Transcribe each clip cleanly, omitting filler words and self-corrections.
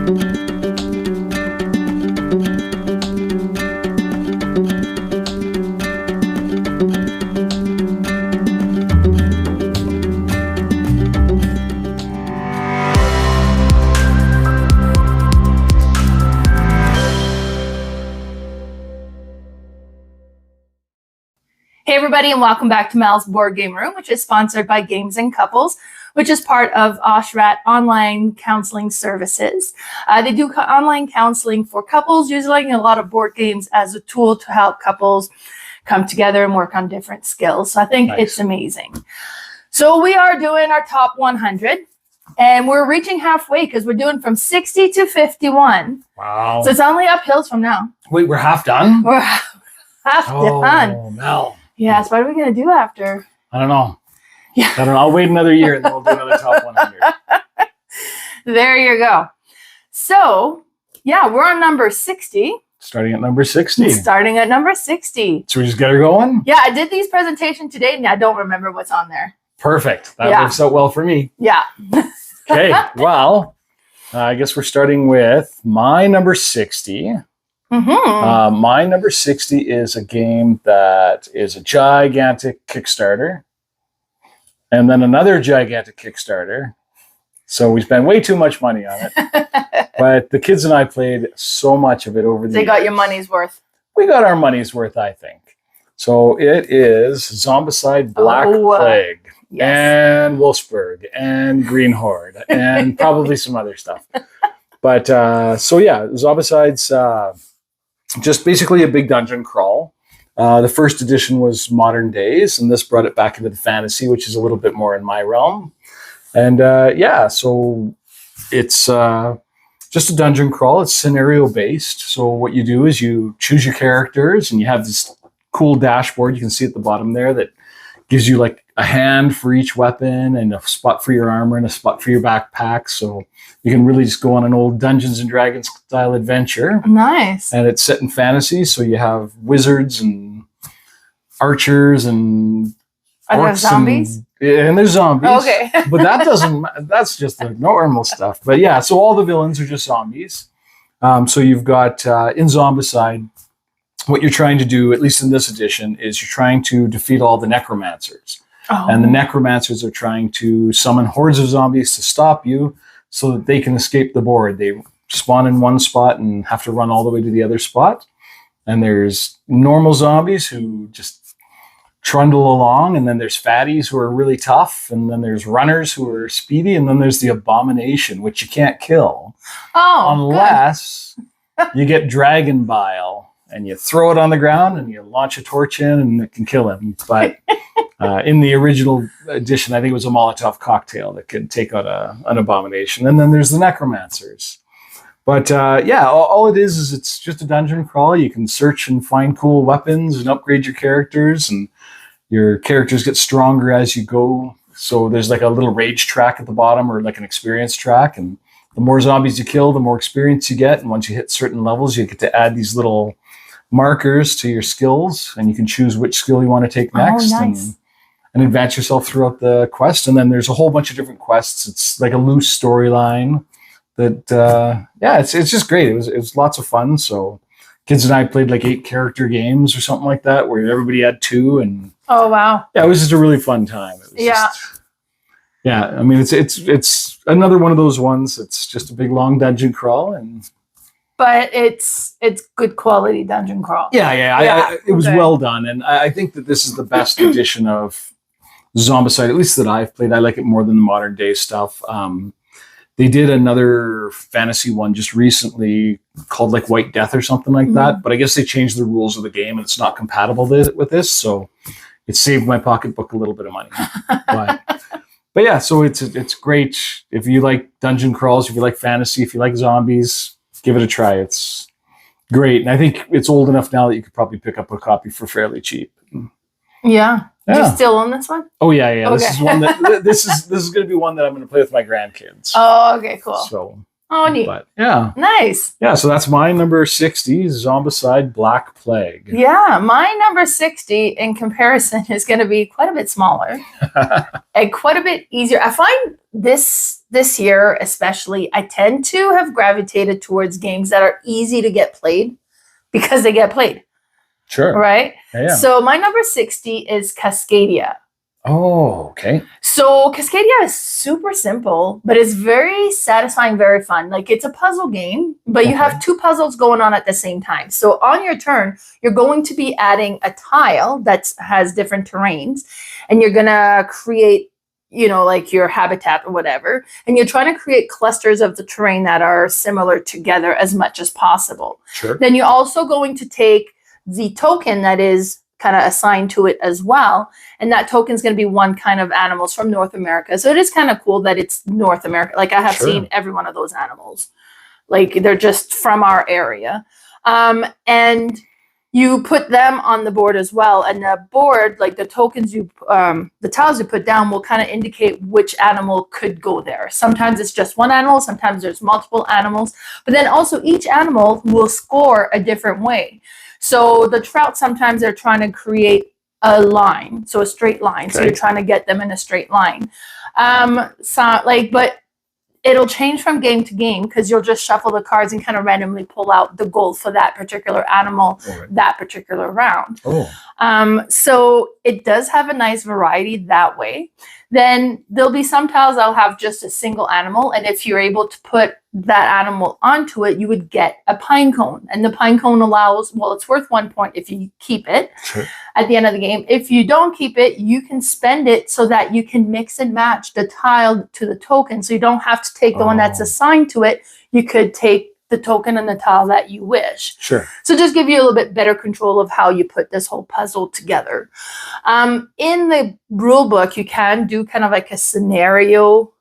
Hey everybody, and welcome back to Mel's Board Game Room, which is sponsored by Games and Couples, which is part of Oshrat Online Counseling Services. They do online counseling for couples, using a lot of board games as a tool to help couples come together and work on different skills. So I think it's amazing. So we are doing our top 100, and we're reaching halfway because we're doing from 60 to 51. Wow. So it's only uphills from now. Wait, we're half done? We're half done. Oh, Mel. Yeah, so what are we going to do after? I don't know. Yeah. I don't know. I'll wait another year and then we'll do another top 100. There you go. So, yeah, we're on number 60. Starting at number 60. Starting at number 60. So we just get her going? Yeah, I did these presentation today and I don't remember what's on there. Perfect. That works out well for me. Yeah. Okay, well, I guess we're starting with my number 60. Mm-hmm. My number 60 is a game that is a gigantic Kickstarter and then another gigantic Kickstarter. So we spent way too much money on it. But the kids and I played so much of it over the years. They got your money's worth. We got our money's worth, I think. So it is Zombicide Black Plague and Wolfsburg and Green Horde and probably some other stuff. But so yeah, Zombicides, just basically a big dungeon crawl. The first edition was modern days, and this brought it back into the fantasy, which is a little bit more in my realm. And yeah, so it's just a dungeon crawl. It's scenario based. So what you do is you choose your characters, and you have this cool dashboard you can see at the bottom there that gives you like a hand for each weapon and a spot for your armor and a spot for your backpack. So you can really just go on an old Dungeons and Dragons style adventure. Nice. And it's set in fantasy. So you have wizards and archers and are there zombies? And there's zombies. Okay. But that's just the normal stuff. But yeah, so all the villains are just zombies. So you've got in Zombicide, what you're trying to do, at least in this edition, is you're trying to defeat all the necromancers. Oh. And the necromancers are trying to summon hordes of zombies to stop you so that they can escape the board. They spawn in one spot and have to run all the way to the other spot. And there's normal zombies who just trundle along, and then there's fatties who are really tough, and then there's runners who are speedy, and then there's the abomination, which you can't kill unless you get dragon bile. And you throw it on the ground and you launch a torch in and it can kill him. But in the original edition, I think it was a Molotov cocktail that could take out an abomination. And then there's the necromancers. But yeah, all it is it's just a dungeon crawl. You can search and find cool weapons and upgrade your characters. And your characters get stronger as you go. So there's like a little rage track at the bottom or like an experience track. And the more zombies you kill, the more experience you get. And once you hit certain levels, you get to add these little markers to your skills, and you can choose which skill you want to take next. Oh, nice. and advance yourself throughout the quest. And then there's a whole bunch of different quests. It's like a loose storyline that, yeah, it's just great. It was lots of fun. So kids and I played like 8 character games or something like that, where everybody had 2. And oh, wow. Yeah, it was just a really fun time. It was yeah. I mean, it's another one of those ones. It's just a big long dungeon crawl, but it's good quality dungeon crawl. Yeah. It was well done, and I think that this is the best edition of Zombicide, at least that I've played. I like it more than the modern day stuff. They did another fantasy one just recently called like White Death or something like that, but I guess they changed the rules of the game and it's not compatible with this, so it saved my pocketbook a little bit of money. But yeah, so it's great if you like dungeon crawls, if you like fantasy, if you like zombies, give it a try. It's great, and I think it's old enough now that you could probably pick up a copy for fairly cheap. Yeah. Do you still own this one? Oh yeah. Okay. This is one that this is going to be one that I'm going to play with my grandkids. Oh, okay, cool. So, neat. But yeah, nice. Yeah, so that's my number 60, Zombicide Black Plague. Yeah, my number 60 in comparison is going to be quite a bit smaller and quite a bit easier. I find this this year especially, I tend to have gravitated towards games that are easy to get played because they get played. Sure. Right? Yeah. So my number 60 is Cascadia. Oh, okay. So Cascadia is super simple, but it's very satisfying, very fun. Like it's a puzzle game, but you have two puzzles going on at the same time. So on your turn, you're going to be adding a tile that has different terrains, and you're going to create, like your habitat or whatever. And you're trying to create clusters of the terrain that are similar together as much as possible. Sure. Then you're also going to take the token that is kind of assigned to it as well. And that token is going to be one kind of animals from North America. So it is kind of cool that it's North America. Like I have seen every one of those animals. Like they're just from our area. And you put them on the board as well. And the board, like the tokens the tiles you put down will kind of indicate which animal could go there. Sometimes it's just one animal. Sometimes there's multiple animals. But then also each animal will score a different way. So the trout, sometimes they're trying to create a line, so a straight line. So you're trying to get them in a straight line. But it'll change from game to game because you'll just shuffle the cards and kind of randomly pull out the goal for that particular animal that particular round. So it does have a nice variety that way. Then there'll be some tiles that'll have just a single animal. And if you're able to put that animal onto it, you would get a pine cone. And the pine cone allows, it's worth 1 point if you keep it at the end of the game. If you don't keep it, you can spend it so that you can mix and match the tile to the token. So you don't have to take the one that's assigned to it. You could take the token and the tile that you wish. Sure. So just give you a little bit better control of how you put this whole puzzle together. In the rule book, you can do kind of like a scenario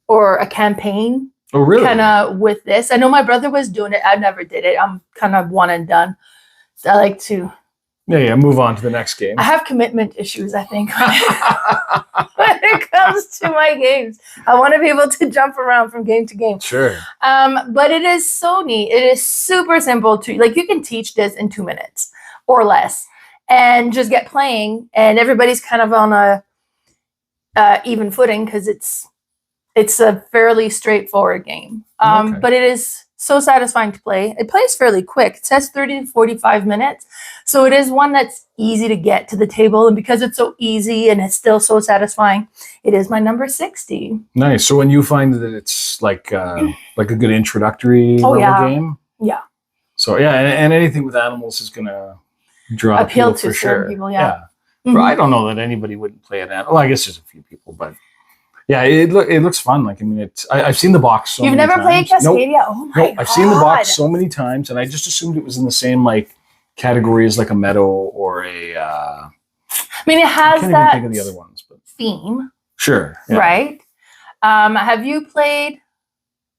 or a campaign. Oh, really? Kind of with this. I know my brother was doing it. I never did it. I'm kind of one and done. I like to... Yeah, move on to the next game. I have commitment issues, I think, when it comes to my games. I want to be able to jump around from game to game. Sure. But it is so neat. It is super simple to, like, you can teach this in 2 minutes or less and just get playing, and everybody's kind of on a even footing because it's a fairly straightforward game. But it is so satisfying to play. It plays fairly quick. It says 30 to 45 minutes. So it is one that's easy to get to the table. And because it's so easy and it's still so satisfying, it is my number 60. Nice. So when you find that it's like a good introductory level game? Yeah. So yeah, and anything with animals is going to draw appeal people to for sure. People, yeah. But I don't know that anybody wouldn't play an animal. Well, I guess there's a few people, but yeah, it looks fun. Like, I mean, I've seen the box so many times. You've never played Cascadia? Nope. Oh my God. I've seen the box so many times, and I just assumed it was in the same like category as like a meadow or a. I mean, it has I can't that even think of the other ones, but theme. Sure. Yeah. Right. Have you played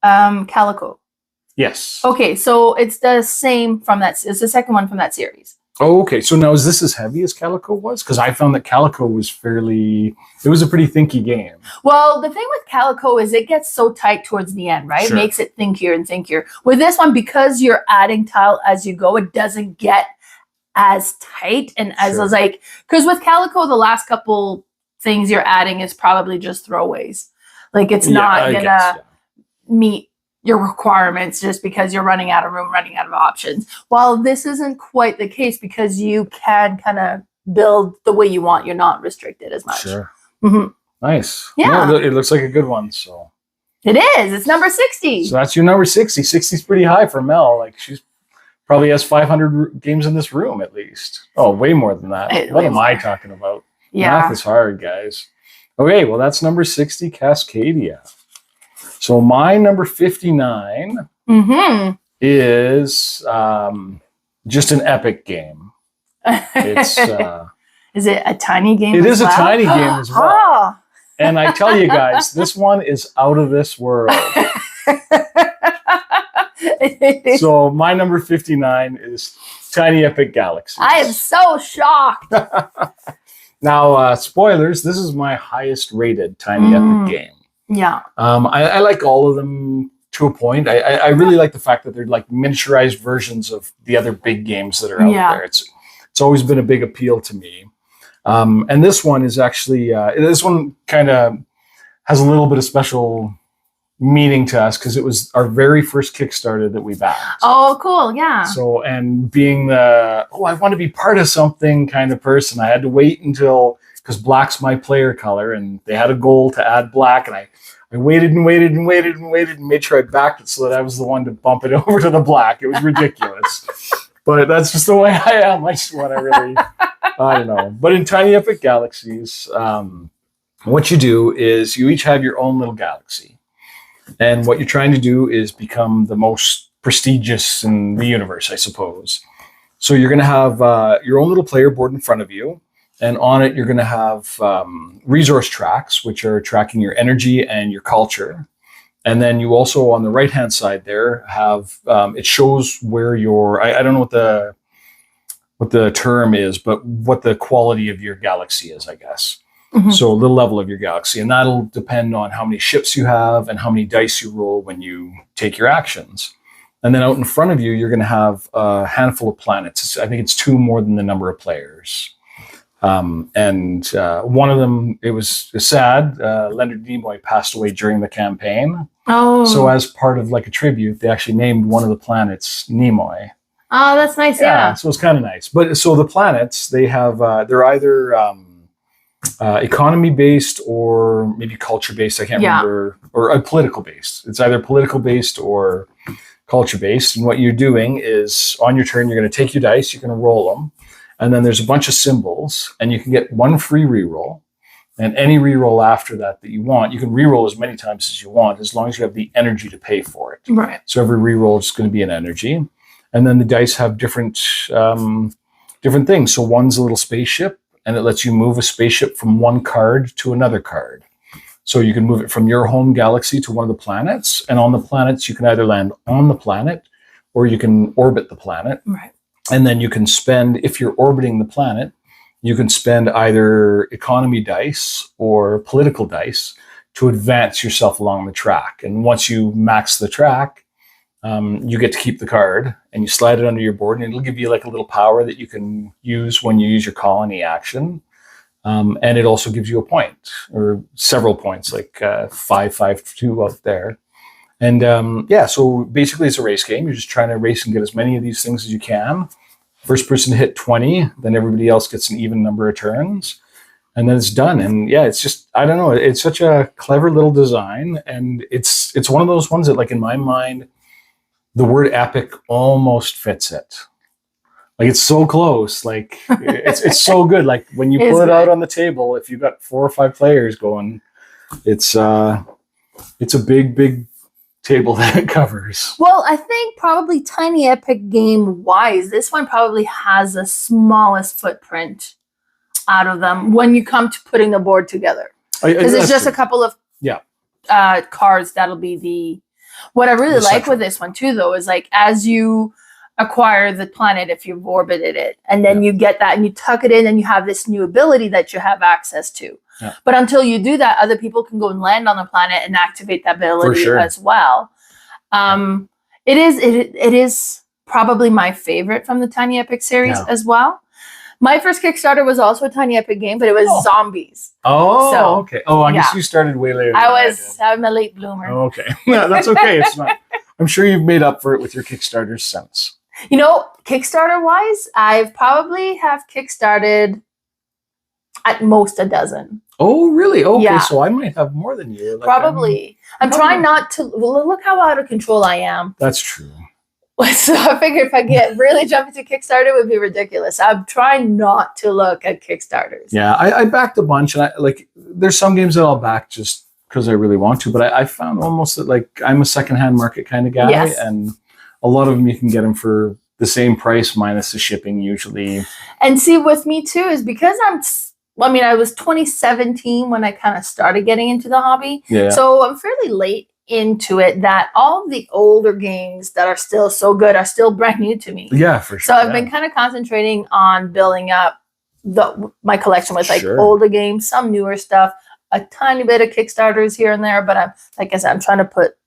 Calico? Yes. Okay, so it's the same from that. It's the second one from that series. Oh, okay. So now is this as heavy as Calico was? Because I found that Calico was it was a pretty thinky game. Well, the thing with Calico is it gets so tight towards the end, right? Sure. It makes it thinkier and thinkier. With this one, because you're adding tile as you go, it doesn't get as tight and as like, because with Calico, the last couple things you're adding is probably just throwaways. Like it's not gonna meet your requirements just because you're running out of room, running out of options. While this isn't quite the case because you can kind of build the way you want. You're not restricted as much. Sure. Mm-hmm. Nice. Yeah. No, it looks like a good one. So it is. It's number 60. So that's your number 60. 60 is pretty high for Mel. Like she's probably has 500 games in this room at least. Oh, way more than that. What am I talking about? Yeah. Math is hard, guys. Okay, well, that's number 60, Cascadia. So my number 59 is just an epic game. It's is it a tiny game? It is a tiny game as well. And I tell you guys, this one is out of this world. So my number 59 is Tiny Epic Galaxies. I am so shocked. Now, spoilers, this is my highest rated Tiny Epic game. Yeah. I like all of them to a point. I really like the fact that they're like miniaturized versions of the other big games that are out there. It's always been a big appeal to me. And this one is actually, this one kind of has a little bit of special meaning to us because it was our very first Kickstarter that we backed. Oh, cool. Yeah. So, and being I want to be part of something kind of person, I had to wait until, because black's my player color, and they had a goal to add black, and I waited and waited and waited and waited and made sure I backed it so that I was the one to bump it over to the black. It was ridiculous. But that's just the way I am. I just want to really, I don't know. But in Tiny Epic Galaxies, what you do is you each have your own little galaxy. And what you're trying to do is become the most prestigious in the universe, I suppose. So you're going to have your own little player board in front of you. And on it, you're going to have resource tracks, which are tracking your energy and your culture. And then you also, on the right-hand side there, have, it shows where your, I don't know what the term is, but what the quality of your galaxy is, I guess. Mm-hmm. So the level of your galaxy, and that'll depend on how many ships you have and how many dice you roll when you take your actions. And then out in front of you, you're going to have a handful of planets. I think it's 2 more than the number of players. And one of them, it was sad. Leonard Nimoy passed away during the campaign. Oh. So as part of like a tribute, they actually named one of the planets Nimoy. Oh, that's nice. Yeah. So it's kind of nice. But so the planets, they have, they're either economy based or maybe culture based. I can't remember, or political based. It's either political based or culture based. And what you're doing is on your turn, you're going to take your dice, you're going to roll them. And then there's a bunch of symbols, and you can get 1 free reroll. And any reroll after that you want, you can reroll as many times as you want, as long as you have the energy to pay for it. Right. So every reroll is going to be an energy. And then the dice have different things. So one's a little spaceship, and it lets you move a spaceship from one card to another card. So you can move it from your home galaxy to one of the planets. And on the planets, you can either land on the planet or you can orbit the planet. Right. And then you can spend, if you're orbiting the planet, you can spend either economy dice or political dice to advance yourself along the track. And once you max the track, you get to keep the card and you slide it under your board, and it'll give you like a little power that you can use when you use your colony action. And it also gives you a point or several points, like 5, 5, 2 out there. And so basically it's a race game. You're just trying to race and get as many of these things as you can. First person to hit 20, then everybody else gets an even number of turns. And then it's done. And yeah, it's just, I don't know, it's such a clever little design. And it's one of those ones that, like, in my mind, the word epic almost fits it. Like, it's so close. Like, it's so good. Like, when you pull it out on the table, if you've got 4 or 5 players going, it's a big table that it covers. Well, I think probably Tiny Epic game wise, this one probably has the smallest footprint out of them when you come to putting the board together. Because it's just a couple of cards that'll be what I really like with this one too, though, is like as you acquire the planet, if you've orbited it, and then you get that and you tuck it in and you have this new ability that you have access to. Yeah. But until you do that, other people can go and land on the planet and activate that ability as well. It is probably my favorite from the Tiny Epic series as well. My first Kickstarter was also a Tiny Epic game, but it was zombies. Oh, so, okay. Oh, I guess you started way later. I'm a late bloomer. Oh, okay. Yeah, that's okay. It's not. I'm sure you've made up for it with your Kickstarters since. You know, Kickstarter wise, I've probably have Kickstarted at most a dozen. Oh, really? Okay, yeah. So I might have more than you. Like, probably. I'm trying not to. Well, look how out of control I am. That's true. So I figured if I get really jump into Kickstarter, it would be ridiculous. I'm trying not to look at Kickstarters. Yeah, I backed a bunch, and there's some games that I'll back just because I really want to. But I found almost that, like, I'm a secondhand market kind of guy, and a lot of them you can get them for the same price minus the shipping usually. And see, with me too, is because I was 2017 when I kind of started getting into the hobby. Yeah. So I'm fairly late into it, that all the older games that are still so good are still brand new to me. Yeah, for sure. So I've been kind of concentrating on building up my collection with older games, some newer stuff, a tiny bit of Kickstarters here and there, but I'm trying to put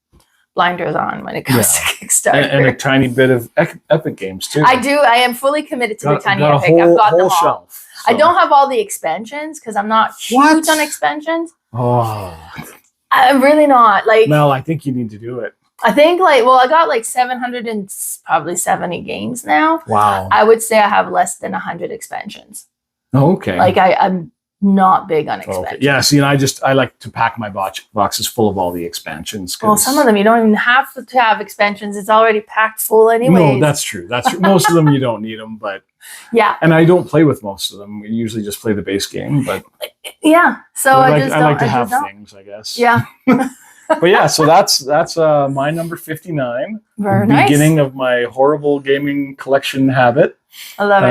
blinders on when it comes to Kickstarter. And a tiny bit of Epic games too. I do. I am fully committed to the Tiny Epic. I've got them all. Shelf. So. I don't have all the expansions because I'm not huge on expansions. Oh. I'm really not. Like, Mel, I think you need to do it. I think I got like 770 games now. Wow. I would say I have less than 100 expansions. Oh, okay. Like I'm not big on expansions. Okay. Yeah, see, and I like to pack my boxes full of all the expansions. Well, some of them you don't even have to have expansions. It's already packed full anyway. No, that's true. That's true. Most of them you don't need them, but yeah. And I don't play with most of them. We usually just play the base game, but yeah. So I like to have things, I guess. Yeah. But yeah, so that's my number 59. Very the nice. Beginning of my horrible gaming collection habit. I love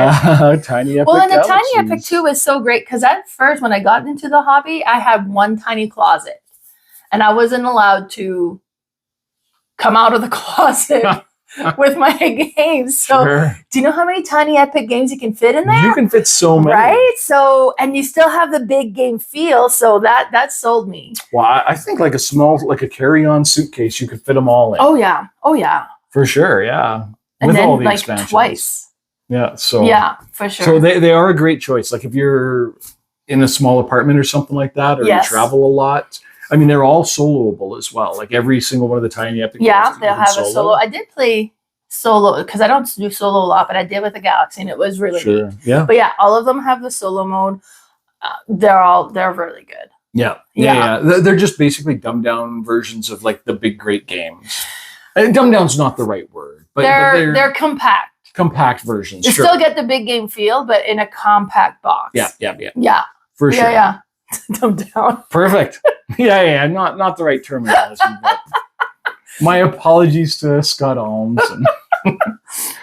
it. Tiny Epic. Well, and the Galaxies. Tiny Epic too is so great because at first, when I got into the hobby, I had one tiny closet, and I wasn't allowed to come out of the closet with my games. So, Sure. do you know how many Tiny Epic games you can fit in there? You can fit so many, right? So, and you still have the big game feel. So that sold me. Well, I think like a small, like a carry-on suitcase, you could fit them all in. Oh yeah, oh yeah, for sure, yeah. And with then all the like expansions. twice. Yeah, so yeah, for sure. So they are a great choice. Like if you're in a small apartment or something like that, or Yes. you travel a lot. I mean, they're all soloable as well. Like every single one of the Tiny Epic. Yeah, games that you they'll can have a solo. I did play solo because I don't do solo a lot, but I did with the Galaxy, and it was really Sure. neat. Yeah. But yeah, all of them have the solo mode. They're really good. Yeah. They're just basically dumbed down versions of like the big great games. Dumbed down's not the right word, but They're compact. Compact versions. You Sure. still get the big game feel, but in a compact box. Yeah. Yeah. For sure. Yeah. Dumbed down. Perfect. Yeah. Not the right terminology. But my apologies to Scott Holmes.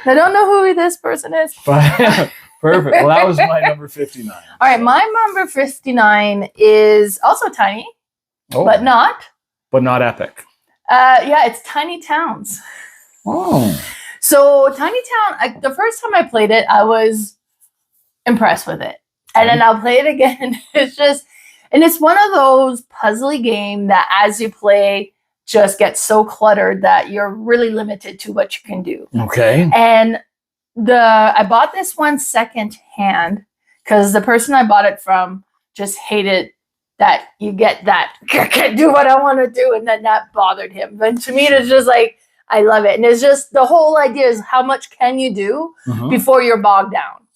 I don't know who this person is. But perfect. Well, that was my number 59. All right, my number 59 is also tiny, but not epic. Yeah, it's Tiny Towns. Oh. So Tiny Town, the first time I played it, I was impressed with it. And then I'll play it again. It's one of those puzzly game that as you play just gets so cluttered that you're really limited to what you can do. Okay. And I bought this one second hand because the person I bought it from just hated that you get that I can't do what I want to do, and then that bothered him. But to me, it's just like I love it, and it's just the whole idea is how much can you do before you're bogged down,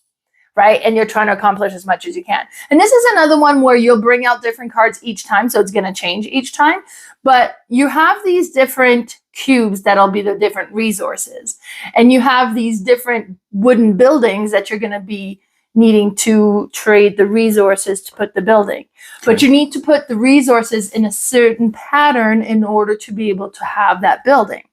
right? And you're trying to accomplish as much as you can. And this is another one where you'll bring out different cards each time, so it's going to change each time. But you have these different cubes that'll be the different resources, and you have these different wooden buildings that you're going to be needing to trade the resources to put the building. Okay. But you need to put the resources in a certain pattern in order to be able to have that building.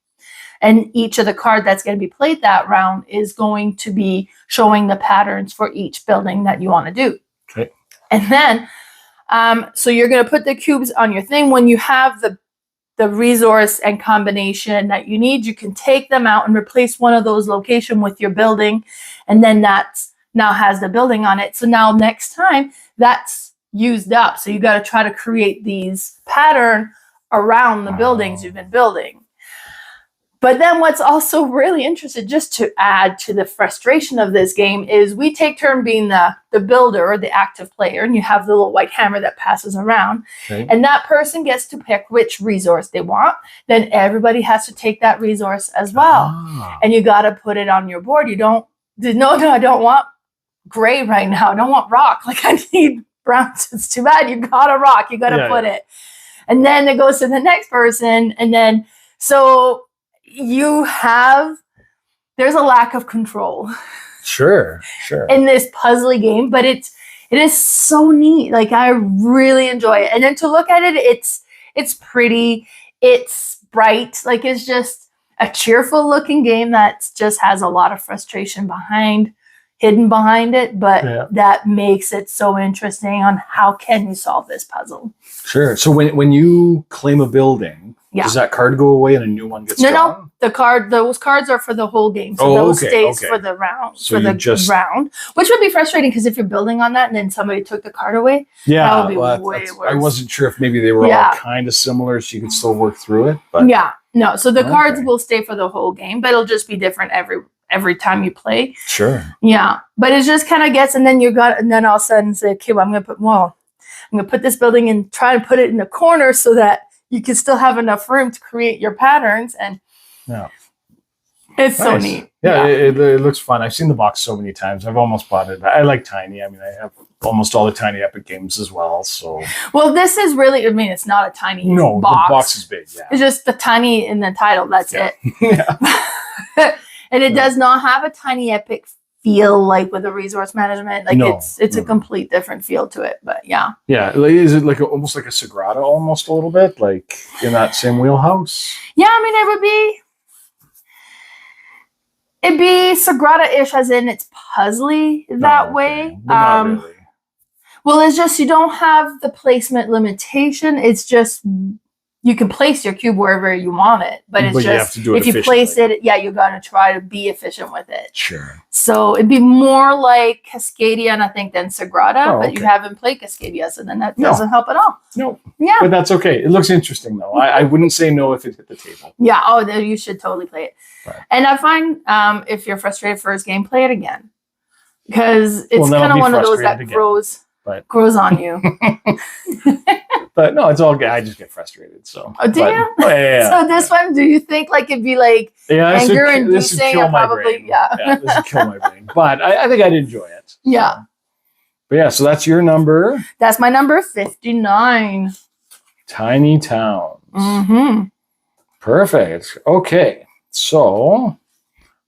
And each of the card that's going to be played that round is going to be showing the patterns for each building that you want to do. Okay. And then, so you're going to put the cubes on your thing. When you have the resource and combination that you need, you can take them out and replace one of those location with your building. And then that's now has the building on it. So now next time that's used up. So you got to try to create these pattern around the buildings you've been building. But then what's also really interesting, just to add to the frustration of this game, is we take turn being the builder or the active player, and you have the little white hammer that passes around. Okay. And that person gets to pick which resource they want. Then everybody has to take that resource as well. And you got to put it on your board. I don't want gray right now. I don't want rock. Like I need brown. It's too bad. You got a rock. You got to put it. And then it goes to the next person. And then, so there's a lack of control. Sure. In this puzzly game, but it is so neat. Like I really enjoy it. And then to look at it, it's pretty, it's bright. Like it's just a cheerful looking game that just has a lot of frustration hidden behind it, but that makes it so interesting on how can you solve this puzzle. Sure. So when you claim a building, does that card go away and a new one gets drawn? No. Those cards are for the whole game. So those stays for the round. So round, which would be frustrating because if you're building on that and then somebody took the card away, that would be way worse. I wasn't sure if maybe they were all kind of similar, so you could still work through it. But no. So the cards will stay for the whole game, but it'll just be different every time you play. Sure. Yeah, but it just kind of gets, and then then all of a sudden say, okay, well, I'm gonna put this building and try and put it in a corner so that you can still have enough room to create your patterns, and it's so neat. Yeah, it looks fun. I've seen the box so many times. I've almost bought it. I like Tiny. I mean, I have almost all the Tiny Epic games as well. So, well, this is really, I mean, it's not a tiny box. The box is big. Yeah, it's just the tiny in the title. That's it. Yeah. And it does not have a Tiny Epic feel like with the resource management. Like it's a complete different feel to it. But yeah. Yeah. Is it like almost like a Sagrada almost a little bit? Like in that same wheelhouse? Yeah, I mean, it'd be Sagrada-ish as in it's puzzly that way. But not really. Well, it's just you don't have the placement limitation. It's just you can place your cube wherever you want it, but it's you have just to do it if you place it, you're gonna try to be efficient with it. Sure. So it'd be more like Cascadia, and I think than Sagrada, but you haven't played Cascadia, so then that doesn't help at all. No. Yeah. But that's okay. It looks interesting though. I wouldn't say no if it hit the table. Yeah. Oh, then you should totally play it. Right. And I find if you're frustrated first game, play it again, because it's kind of one of those that grows on you. But no, it's all good. I just get frustrated. So. Oh, do you? Yeah. So this one, do you think like it'd be like anger inducing? Or probably, this would kill my brain. But I think I'd enjoy it. So. Yeah. But yeah, so that's your number. That's my number 59. Tiny Towns. Mm-hmm. Perfect. Okay, so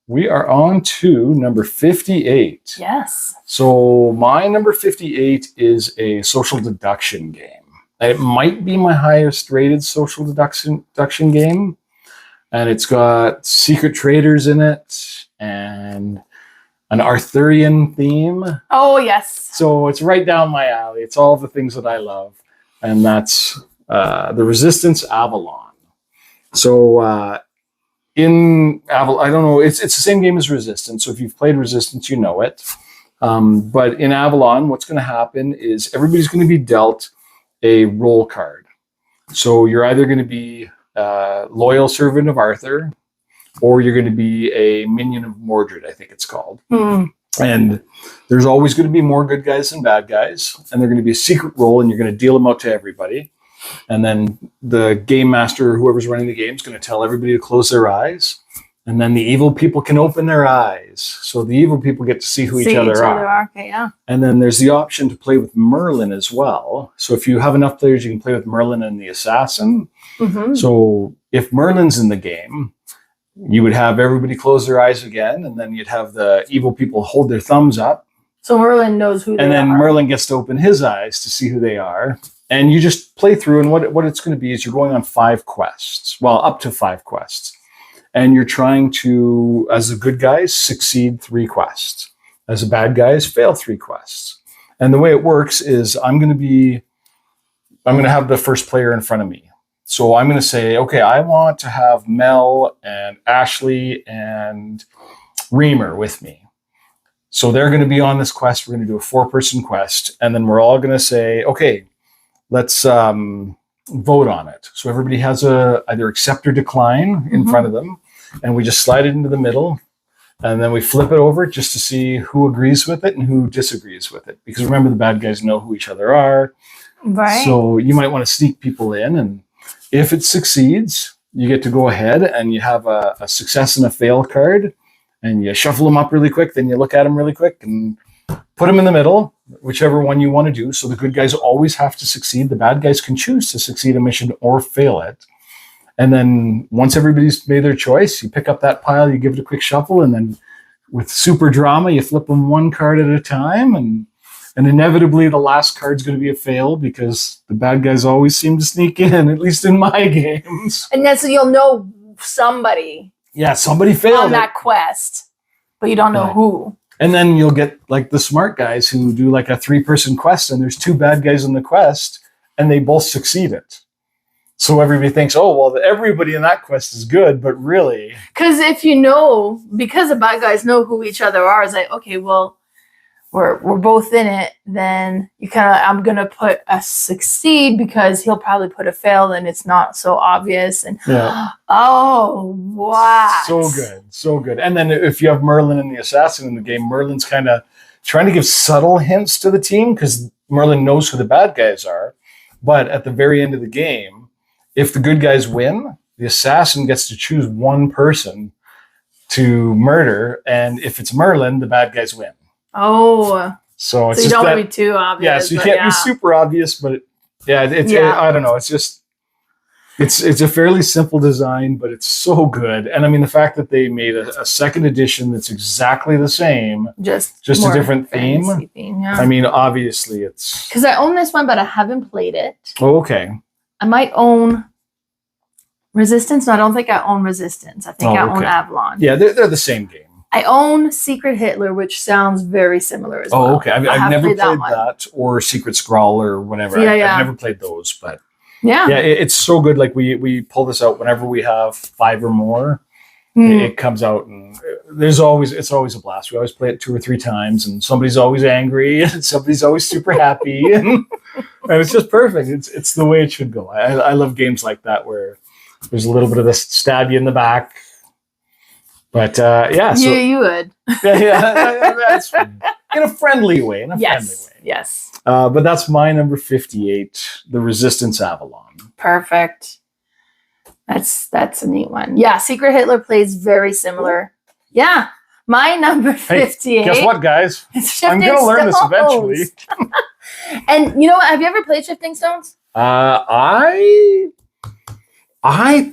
we are on to number 58. Yes. So my number 58 is a social deduction game. It might be my highest rated social deduction game. And it's got secret traders in it and an Arthurian theme. Oh, yes. So it's right down my alley. It's all the things that I love. And that's the Resistance Avalon. So in Avalon, I don't know, it's the same game as Resistance. So if you've played Resistance, you know it. But in Avalon, what's going to happen is everybody's going to be dealt a role card. So you're either going to be a loyal servant of Arthur, or you're going to be a minion of Mordred, I think it's called. And there's always going to be more good guys than bad guys. And they're going to be a secret role, and you're going to deal them out to everybody. And then the game master, whoever's running the game, is going to tell everybody to close their eyes. And then the evil people can open their eyes. So the evil people get to see who each other are. Okay, yeah. And then there's the option to play with Merlin as well. So if you have enough players, you can play with Merlin and the assassin. Mm-hmm. So if Merlin's in the game, you would have everybody close their eyes again. And then you'd have the evil people hold their thumbs up. So Merlin knows who they are. And then Merlin gets to open his eyes to see who they are. And you just play through. And what it's going to be is you're going on 5 quests. Well, up to 5 quests. And you're trying to, as the good guys, succeed 3 quests. As the bad guys, fail 3 quests. And the way it works is I'm going to have the first player in front of me. So I'm going to say, okay, I want to have Mel and Ashley and Reamer with me. So they're going to be on this quest. We're going to do a 4-person quest. And then we're all going to say, okay, let's vote on it. So everybody has either accept or decline in front of them. And we just slide it into the middle, and then we flip it over just to see who agrees with it and who disagrees with it. Because remember, the bad guys know who each other are. Right. So you might want to sneak people in. And if it succeeds, you get to go ahead and you have a success and a fail card. And you shuffle them up really quick. Then you look at them really quick and put them in the middle, whichever one you want to do. So the good guys always have to succeed. The bad guys can choose to succeed a mission or fail it. And then once everybody's made their choice, you pick up that pile, you give it a quick shuffle, and then with super drama, you flip them 1 card at a time, and inevitably the last card's going to be a fail because the bad guys always seem to sneak in, at least in my games. And then so you'll know somebody. Yeah, somebody failed on that quest, but you don't know who. And then you'll get like the smart guys who do like a 3-person quest, and there's 2 bad guys in the quest, and they both succeed it. So everybody thinks, oh, well, everybody in that quest is good, but really. Because if because the bad guys know who each other are, it's like, okay, well, we're both in it. Then I'm going to put a succeed because he'll probably put a fail and it's not so obvious. And oh, wow. So good. So good. And then if you have Merlin and the assassin in the game, Merlin's kind of trying to give subtle hints to the team because Merlin knows who the bad guys are. But at the very end of the game, if the good guys win, the assassin gets to choose one person to murder, and if it's Merlin, the bad guys win. Oh, so it's so you just don't that, want to be too obvious. yeah. So you can't be super obvious, but I don't know. It's just it's a fairly simple design, but it's so good. And I mean, the fact that they made a second edition that's exactly the same, just a different theme. Yeah. I mean, obviously, it's because I own this one, but I haven't played it. oh, okay. I might own Resistance. No, I don't think I own Resistance. I think I own Avalon. Yeah, they're the same game. I own Secret Hitler, which sounds very similar as well. Oh, okay. I've never played that or Secret Scrawl or whatever. I've never played those, but yeah, it's so good. Like we pull this out whenever we have 5 or more. It comes out, and it's always a blast. We always play it 2 or 3 times, and somebody's always angry, and somebody's always super happy, and it's just perfect. It's the way it should go. I love games like that where there's a little bit of this stab you in the back. But so you would. That's fine. In a friendly way. Yes. But that's my number 58, the Resistance Avalon. Perfect. That's a neat one. Yeah, Secret Hitler plays very similar. Yeah. My number 58. Hey, guess what, guys? I'm going to learn this eventually. And you know what? Have you ever played Shifting Stones? I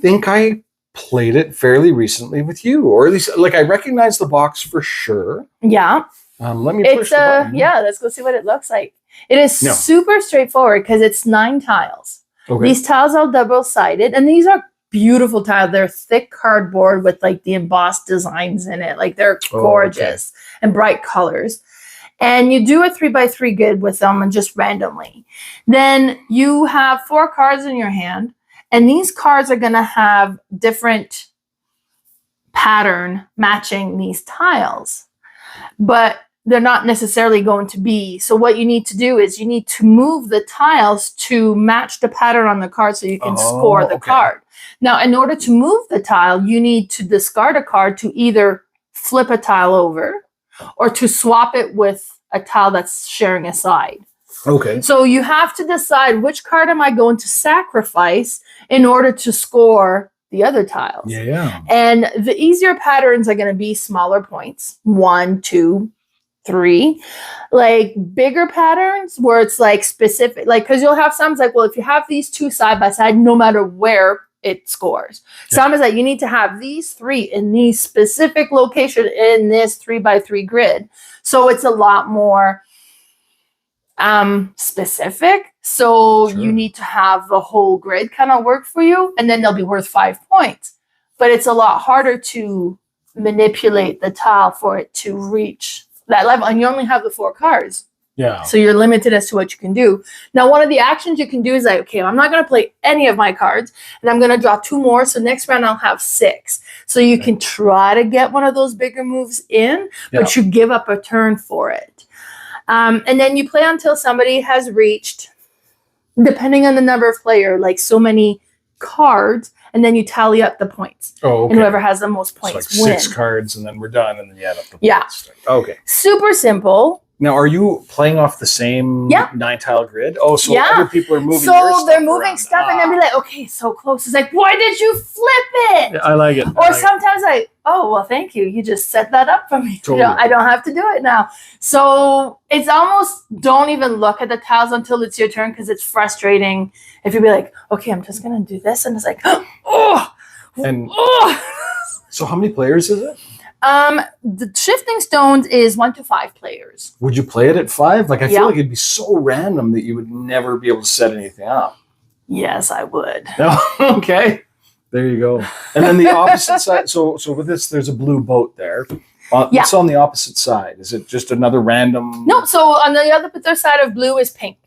think I played it fairly recently with you, or at least like I recognize the box for sure. Yeah. Let me push the button. Let's go see what it looks like. It is super straightforward because it's 9 tiles. Okay. These tiles are double-sided, and these are beautiful tiles. They're thick cardboard with like the embossed designs in it. Like they're gorgeous and bright colors. And you do a 3x3 grid with them and just randomly. Then you have 4 cards in your hand. And these cards are going to have different pattern matching these tiles. But they're not necessarily going to be. So what you need to do is you need to move the tiles to match the pattern on the card so you can score the card. Now, in order to move the tile, you need to discard a card to either flip a tile over or to swap it with a tile that's sharing a side. Okay. So you have to decide which card am I going to sacrifice in order to score the other tiles. Yeah. And the easier patterns are going to be smaller points. 1, 2, 3. Like bigger patterns where it's like specific, like because you'll have some like, well, if you have these 2 side by side, no matter where it scores. Some is like you need to have these 3 in these specific location in this 3x3 grid. So it's a lot more specific. So you need to have the whole grid kind of work for you, and then they'll be worth 5 points. But it's a lot harder to manipulate the tile for it to reach that level, and you only have the 4 cards. Yeah. So you're limited as to what you can do. Now, one of the actions you can do is like, okay, I'm not going to play any of my cards, and I'm going to draw 2 more. So next round I'll have 6. So you can try to get one of those bigger moves in, but you give up a turn for it. And then you play until somebody has reached, depending on the number of player, like so many cards, and then you tally up the points. Oh, okay. And whoever has the most points like wins. 6 cards, and then we're done, and then you add up the points. Yeah. Okay. Super simple. Now, are you playing off the same 9-tile grid? Oh, so other people are moving your stuff they're moving around. stuff, and then be like, okay, so close. It's like, why did you flip it? Yeah, I like it. Or sometimes like, oh, well, thank you. You just set that up for me. Totally. I don't have to do it now. So it's almost don't even look at the tiles until it's your turn because it's frustrating if you be like, okay, I'm just going to do this. And it's like, so how many players is it? The Shifting Stones is 1 to 5 players. Would you play it at 5? Like, I feel like it'd be so random that you would never be able to set anything up. Yes, I would. Okay. There you go. And then the opposite side. So with this, there's a blue boat there. What's on the opposite side? Is it just another random? No. So on the other side of blue is pink.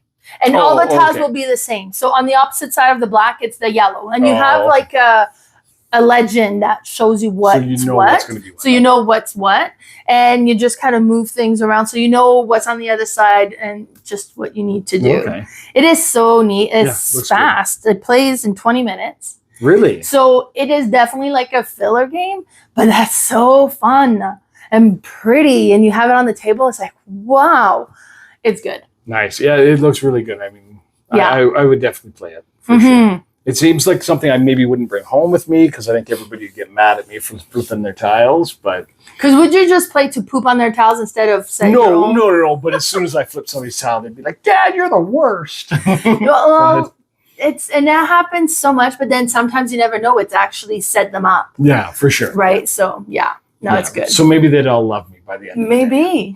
And all the tiles will be the same. So on the opposite side of the black, it's the yellow. And you have like a legend that shows you what's what's going to be what. So you know what's what. And you just kind of move things around. So you know what's on the other side and just what you need to do. Okay. It is so neat. It's fast. Good. It plays in 20 minutes. Really? So it is definitely like a filler game, but that's so fun and pretty. And you have it on the table. It's like, wow. It's good. Nice. Yeah, it looks really good. I mean, I would definitely play it for sure. It seems like something I maybe wouldn't bring home with me because I think everybody would get mad at me for pooping their tiles. But Because would you just play to poop on their tiles instead of say your own? No. But as soon as I flip somebody's tile, they'd be like, "Dad, you're the worst." Well, and that happens so much, but then sometimes you never know. It's actually set them up. Yeah, for sure. Right. So it's good. So maybe they'd all love me by the end. Maybe.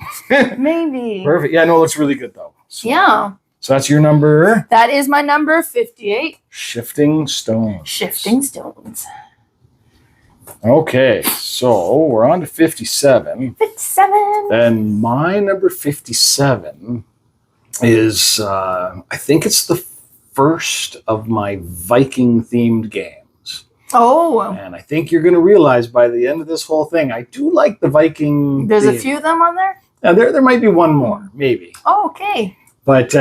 Maybe. Perfect. Yeah, no, it looks really good though. So, yeah. So that's your number. That is my number 58. Shifting Stones. Shifting Stones. Okay, so we're on to 57. 57. And my number 57 is, I think it's the first of my Viking-themed games. Oh. And I think you're going to realize by the end of this whole thing, I do like the Viking. There's a few of them on there? Now, there might be one more, maybe. Oh, okay. But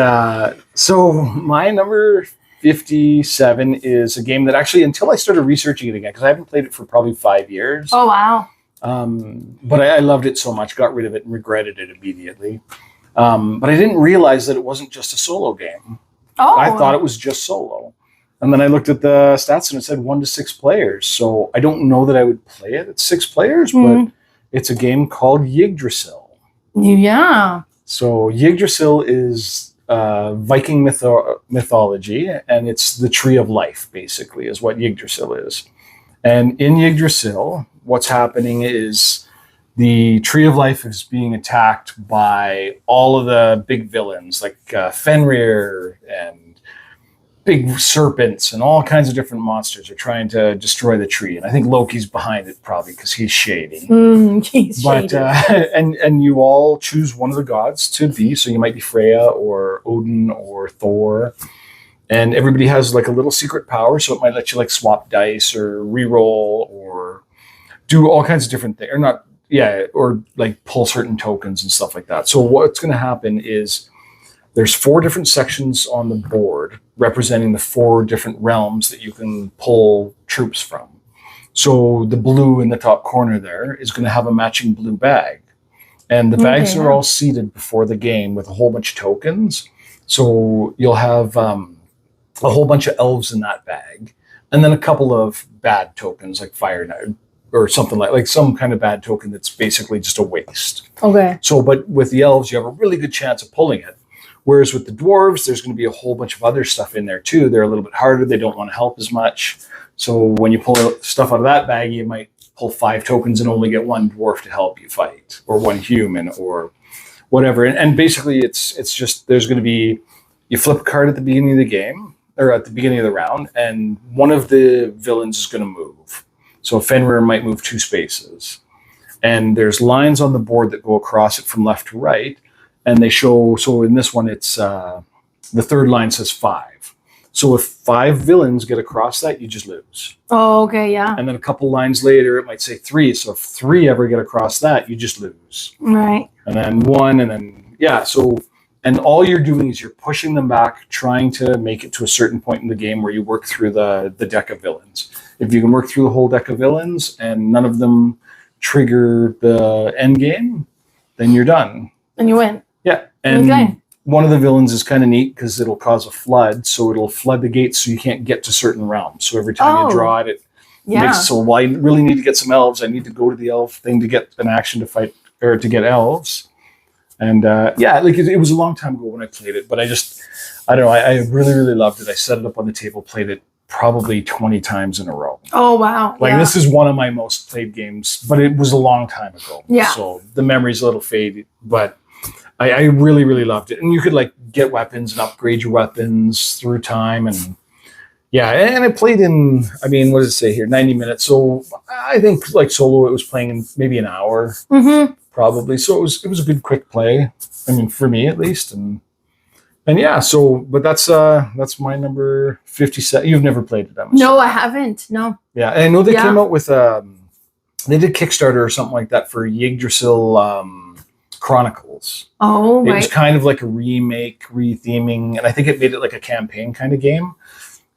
so my number 57 is a game that actually, until I started researching it again, because I haven't played it for probably 5 years. Oh, wow. But I loved it so much, got rid of it and regretted it immediately. But I didn't realize that it wasn't just a solo game. Oh. I thought it was just solo. And then I looked at the stats and it said 1 to 6 players. So I don't know that I would play it at 6 players, but it's a game called Yggdrasil. Yeah. So Yggdrasil is Viking mythology, and it's the tree of life, basically, is what Yggdrasil is. And in Yggdrasil, what's happening is the tree of life is being attacked by all of the big villains, like Fenrir and big serpents and all kinds of different monsters are trying to destroy the tree. And I think Loki's behind it probably because he's shady. He's but shady. And you all choose one of the gods to be. So you might be Freya or Odin or Thor. And everybody has like a little secret power. So it might let you like swap dice or re-roll or do all kinds of different things. Or not, or like pull certain tokens and stuff like that. So what's going to happen is there's 4 different sections on the board representing the 4 different realms that you can pull troops from. So the blue in the top corner there is going to have a matching blue bag. And the bags are all seated before the game with a whole bunch of tokens. So you'll have a whole bunch of elves in that bag. And then a couple of bad tokens like Fire Knight or something like some kind of bad token that's basically just a waste. Okay. So, but with the elves, you have a really good chance of pulling it. Whereas with the dwarves, there's going to be a whole bunch of other stuff in there too. They're a little bit harder. They don't want to help as much. So when you pull stuff out of that bag, you might pull 5 tokens and only get 1 dwarf to help you fight, or 1 human, or whatever. And basically, it's just there's going to be you flip a card at the beginning of the game or at the beginning of the round, and one of the villains is going to move. So Fenrir might move 2 spaces, and there's lines on the board that go across it from left to right. And they show, so in this one, it's the 3rd line says 5. So if 5 villains get across that, you just lose. Oh, okay, yeah. And then a couple lines later, it might say 3. So if 3 ever get across that, you just lose. Right. And then 1, and then, so, and all you're doing is you're pushing them back, trying to make it to a certain point in the game where you work through the deck of villains. If you can work through the whole deck of villains and none of them trigger the end game, then you're done. And you win. Yeah, and one of the villains is kind of neat because it'll cause a flood, so it'll flood the gates so you can't get to certain realms. So every time you draw it, makes it so, well, I really need to get some elves. I need to go to the elf thing to get an action to fight, or to get elves. And it was a long time ago when I played it, but I don't know, I really, really loved it. I set it up on the table, played it probably 20 times in a row. Oh, wow. This is one of my most played games, but it was a long time ago. Yeah. So the memory's a little faded, but I really, really loved it. And you could like get weapons and upgrade your weapons through time. And and I played in, what does it say here? 90 minutes. So I think like solo, it was playing in maybe an hour, probably. So it was a good quick play. For me at least. But that's my number 57. You've never played it, No, I haven't. No. Yeah. And I know they came out with, they did Kickstarter or something like that for Yggdrasil, Chronicles. Oh, It was kind of like a remake, retheming, and I think it made it like a campaign kind of game.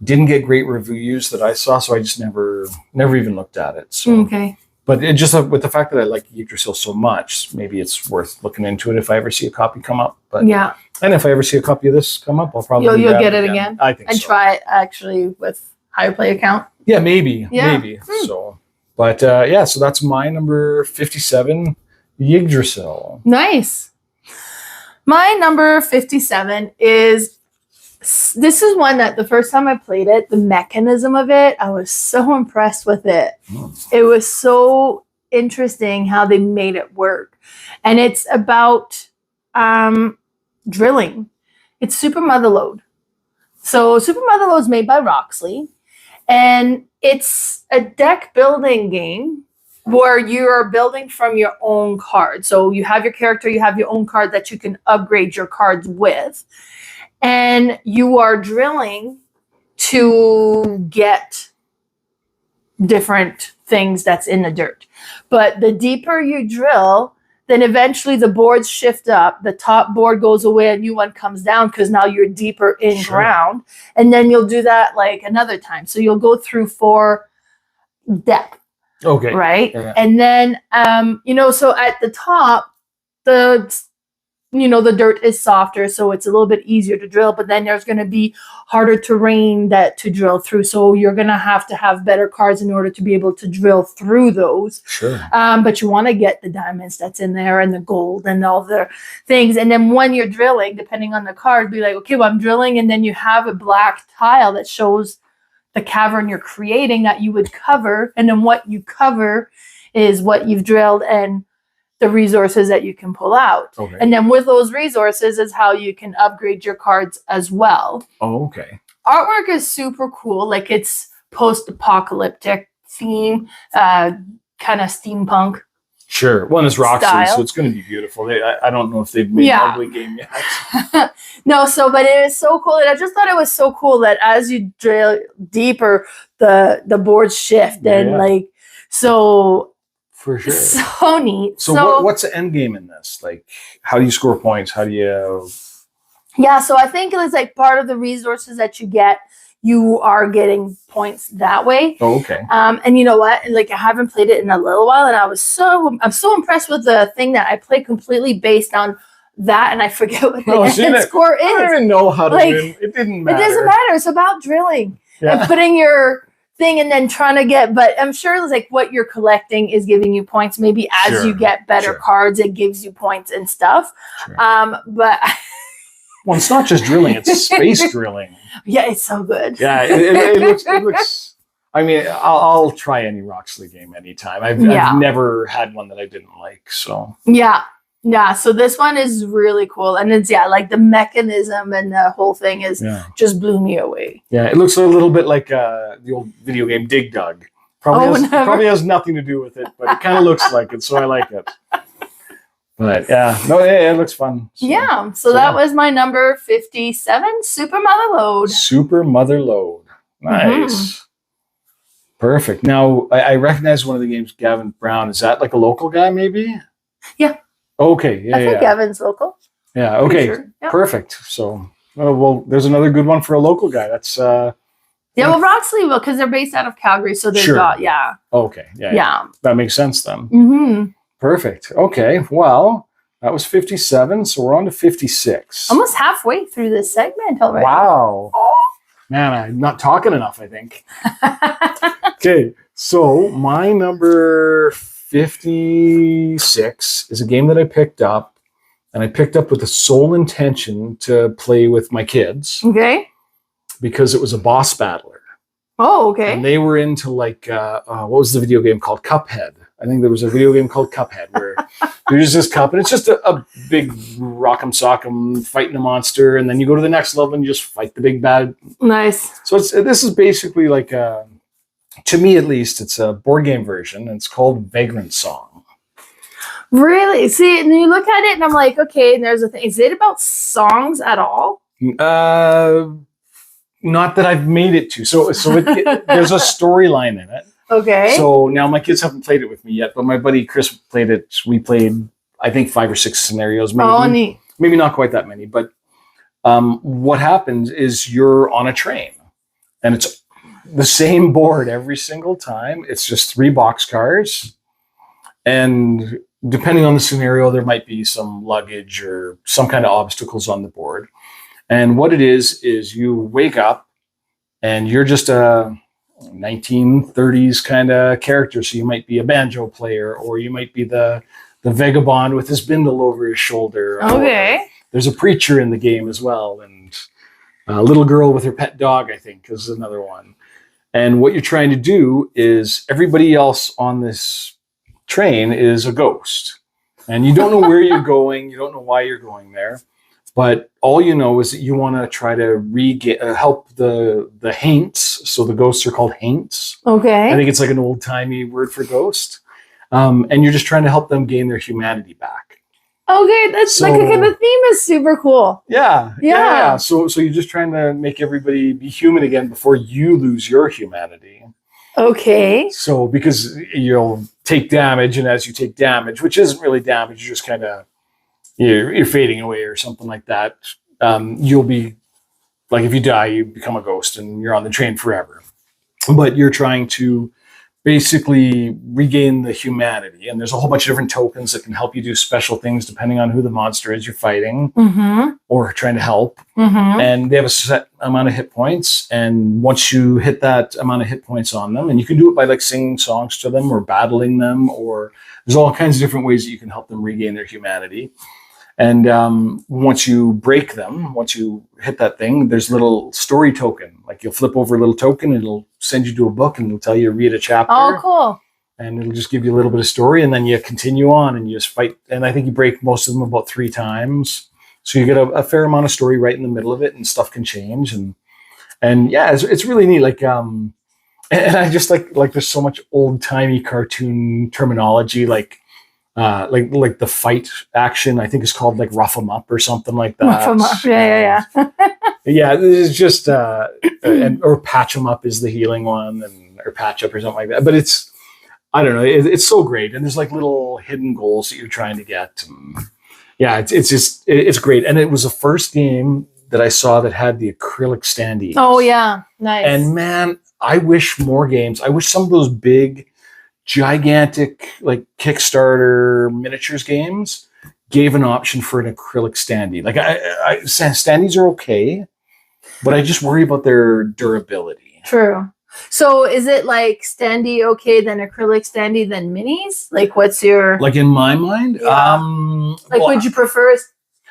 Didn't get great reviews that I saw, so I just never even looked at it. So. Okay. But it just with the fact that I like Yggdrasil so much, maybe it's worth looking into it if I ever see a copy come up. But and if I ever see a copy of this come up, I'll probably you'll get it again. I think and so. Try it actually with higher player count. Yeah, maybe. Yeah. Maybe. So, but yeah, so that's my number 57, Yggdrasil. Nice. My number 57 is, this is one that the first time I played it, the mechanism of it, I was so impressed with it. It was so interesting how they made it work. And it's about drilling. It's Super Motherload. So Super Motherload is made by Roxley, and it's a deck building game where you are building from your own card. So you have your character, you have your own card that you can upgrade your cards with, and you are drilling to get different things that's in the dirt. But the deeper you drill, then eventually the boards shift up, the top board goes away, a new one comes down because now you're deeper in ground. And then you'll do that like another time. So you'll go through 4 depth. Okay. Right? Yeah. And then, so at the top, the dirt is softer, so it's a little bit easier to drill, but then there's going to be harder terrain to drill through. So you're going to have better cards in order to be able to drill through those. Sure. But you want to get the diamonds that's in there and the gold and all the things. And then when you're drilling, depending on the card, be like, okay, well, I'm drilling, and then you have a black tile that shows the cavern you're creating that you would cover. And then what you cover is what you've drilled and the resources that you can pull out. Okay. And then with those resources is how you can upgrade your cards as well. Oh, okay. Artwork is super cool. Like, it's post-apocalyptic theme, kind of steampunk. Sure. Well, it's Roxy, style. so it's going to be beautiful. I don't know if they've made an ugly game yet. No, but it is so cool. And I just thought it was so cool that as you drill deeper, the boards shift. And so... For sure. So neat. So what's the end game in this? Like, how do you score points? How do you... Yeah, so I think it's like part of the resources that you get, you are getting points that way. Oh, okay. And you know what? Like, I haven't played it in a little while, and I'm so impressed with the thing that I play completely based on that, and I forget what the end score is. I don't even know how to win. It didn't matter. It doesn't matter. It's about drilling and putting your thing and then trying to get, but I'm sure it's like what you're collecting is giving you points. Maybe as you get better cards, it gives you points and stuff. Sure. But well, it's not just drilling; it's space drilling. Yeah, it's so good. Yeah, it looks. I mean, I'll try any Roxley game anytime. I've never had one that I didn't like. So yeah. So this one is really cool, and it's like the mechanism and the whole thing is just blew me away. Yeah, it looks a little bit like the old video game Dig Dug. Probably has nothing to do with it, but it kind of looks like it, so I like it. But it looks fun. So that was my number 57, Super Motherload. Super Motherload. Nice. Mm-hmm. Perfect. Now, I recognize one of the games, Gavin Brown. Is that like a local guy, maybe? Yeah. Okay. I think Gavin's local. Yeah. Okay. Sure. Yep. Perfect. So, well, there's another good one for a local guy. That's well, Roxley will, because they're based out of Calgary, so they've got Okay. Yeah. That makes sense then. Mm-hmm. Perfect. Okay. Well, that was 57, so we're on to 56. Almost halfway through this segment already. Wow. Man, I'm not talking enough, I think. Okay. So my number 56 is a game that I picked up, and I picked up with the sole intention to play with my kids. Okay. Because it was a boss battler. Oh, okay. And they were into what was the video game called? Cuphead. I think there was a video game called Cuphead where there's this cup, and it's just a big rock'em sock'em fighting a monster, and then you go to the next level and you just fight the big bad. Nice. So this is basically like to me at least, it's a board game version, and it's called Vagrantson. Really? See, and you look at it, and I'm like, okay, and there's a thing. Is it about songs at all? Not that I've made it to. So there's a storyline in it. Okay. So now my kids haven't played it with me yet, but my buddy Chris played it. We played, I think, 5 or 6 scenarios, maybe. Oh, neat. Maybe not quite that many, but what happens is you're on a train, and it's the same board every single time. It's just 3 boxcars, and depending on the scenario, there might be some luggage or some kind of obstacles on the board. And what it is you wake up and you're just a 1930s kind of character. So you might be a banjo player, or you might be the vagabond with his bindle over his shoulder. Okay. There's a preacher in the game as well, and a little girl with her pet dog, I think, is another one. And what you're trying to do is everybody else on this train is a ghost. And you don't know where you're going. You don't know why you're going there. But all you know is that you want to try to help the haints. So the ghosts are called haints. Okay. I think it's like an old-timey word for ghost. And you're just trying to help them gain their humanity back. Okay, that's like okay, the theme is super cool. Yeah. So you're just trying to make everybody be human again before you lose your humanity. Okay. So because you'll take damage, and as you take damage, which isn't really damage, you're just kind of you're fading away or something like that. You'll be like, if you die, you become a ghost and you're on the train forever. But you're trying to basically regain the humanity, and there's a whole bunch of different tokens that can help you do special things depending on who the monster is you're fighting or trying to help. And they have a set amount of hit points, and once you hit that amount of hit points on them, and you can do it by like singing songs to them or battling them, or there's all kinds of different ways that you can help them regain their humanity. And once you break them, once you hit that thing, there's a little story token. Like you'll flip over a little token, and it'll send you to a book, and it'll tell you to read a chapter. Oh, cool. And it'll just give you a little bit of story, and then you continue on and you just fight. And I think you break most of them about 3 times. So you get a fair amount of story right in the middle of it, and stuff can change. And yeah, it's really neat. Like, and I just like there's so much old timey cartoon terminology, like the fight action, I think is called like rough 'em up or something like that. Rough 'em up. Yeah. Yeah, this is just or patch 'em up is the healing one, or patch up or something like that. But it's, I don't know, it's so great, and there's like little hidden goals that you're trying to get. Yeah, it's great, and it was the first game that I saw that had the acrylic standees. Oh yeah, nice. And man, I wish more games. I wish some of those big, gigantic like Kickstarter miniatures games gave an option for an acrylic standee. Like standees are okay, but I just worry about their durability. True. So is it like standee okay, then acrylic standee, then minis? Like what's your like in my mind? Yeah. Would you prefer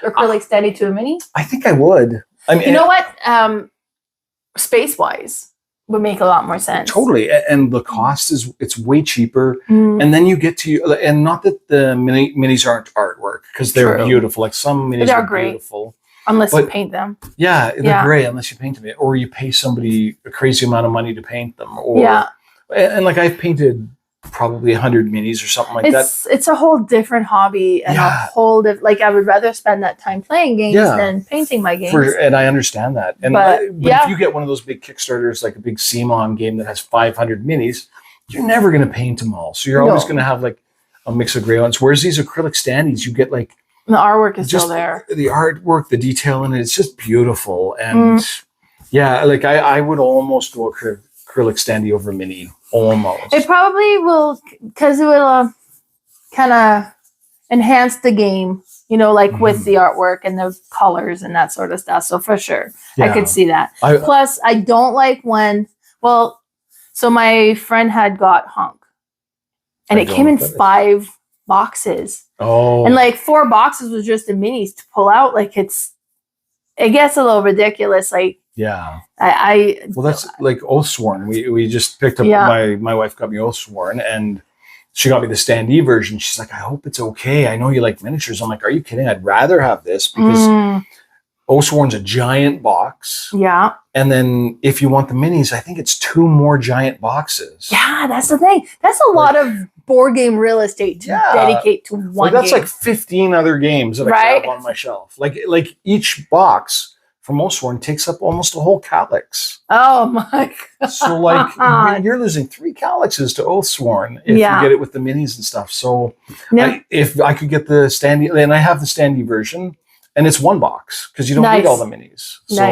acrylic standee to a mini? I think I would. I mean, you know what? Space wise would make a lot more sense. Totally. And the cost it's way cheaper. And then you get to, and not that the minis aren't artwork, because they're beautiful. Like some minis are great. Beautiful. Unless you paint them. Yeah, they're great unless you paint them. Or you pay somebody a crazy amount of money to paint them. Or, and like I've painted probably 100 minis or something like that. It's a whole different hobby, and a whole like I would rather spend that time playing games than painting my games. And I understand that. And but if you get one of those big Kickstarters, like a big CMON game that has 500 minis, you're never going to paint them all. So you're always going to have like a mix of gray ones. Whereas these acrylic standees, you get like the artwork is still there. The artwork, the detail in it, it's just beautiful. And yeah, like I would almost go acrylic standee over mini. Almost. It probably will, because it will kind of enhance the game, you know, like with the artwork and the colors and that sort of stuff. So for sure, I could see that. Plus, I don't like when, so my friend had got Hunk, and it came in 5 boxes. Oh. And like 4 boxes was just the minis to pull out. Like it gets a little ridiculous. Like, yeah. Well, that's like Oathsworn. We just picked up, my wife got me Oathsworn, and she got me the standee version. She's like, I hope it's okay. I know you like miniatures. I'm like, are you kidding? I'd rather have this, because Oathsworn's a giant box. Yeah. And then if you want the minis, I think it's 2 more giant boxes. Yeah, that's the thing. That's a lot of board game real estate to dedicate to one that's game. Like 15 other games that I have on my shelf. Like each box from Oathsworn takes up almost a whole calyx. Oh my god! So like you're losing 3 calyxes to Oathsworn if you get it with the minis and stuff. So if I could get the standee, and I have the standee version, and it's 1 box because you don't need all the minis. So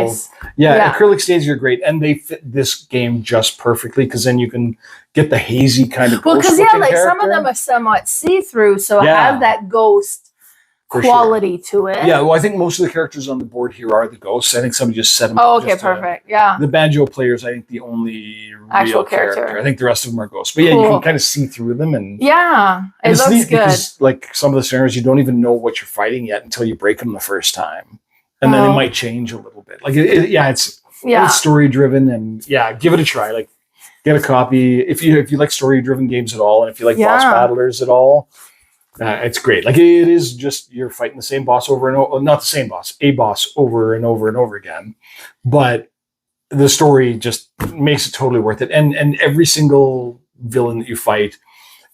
acrylic standees are great, and they fit this game just perfectly, because then you can get the hazy kind of because like character. Some of them are somewhat see-through, so have that ghost For quality to it. Yeah, well, I think most of the characters on the board here are the ghosts. I think somebody just set them. Oh, okay, perfect. Yeah. The banjo players, I think the only Actual real character. I think the rest of them are ghosts. But yeah, Cool. you can kind of see through them, and it looks good. Because like some of the scenarios, you don't even know what you're fighting yet until you break them the first time, and then it might change a little bit. Like it's story driven, and give it a try. Like get a copy if you like story driven games at all, and if you like boss battlers at all. It's great. Like it is just you're fighting the same boss over and over, not the same boss, a boss over and over and over again. But the story just makes it totally worth it. And every single villain that you fight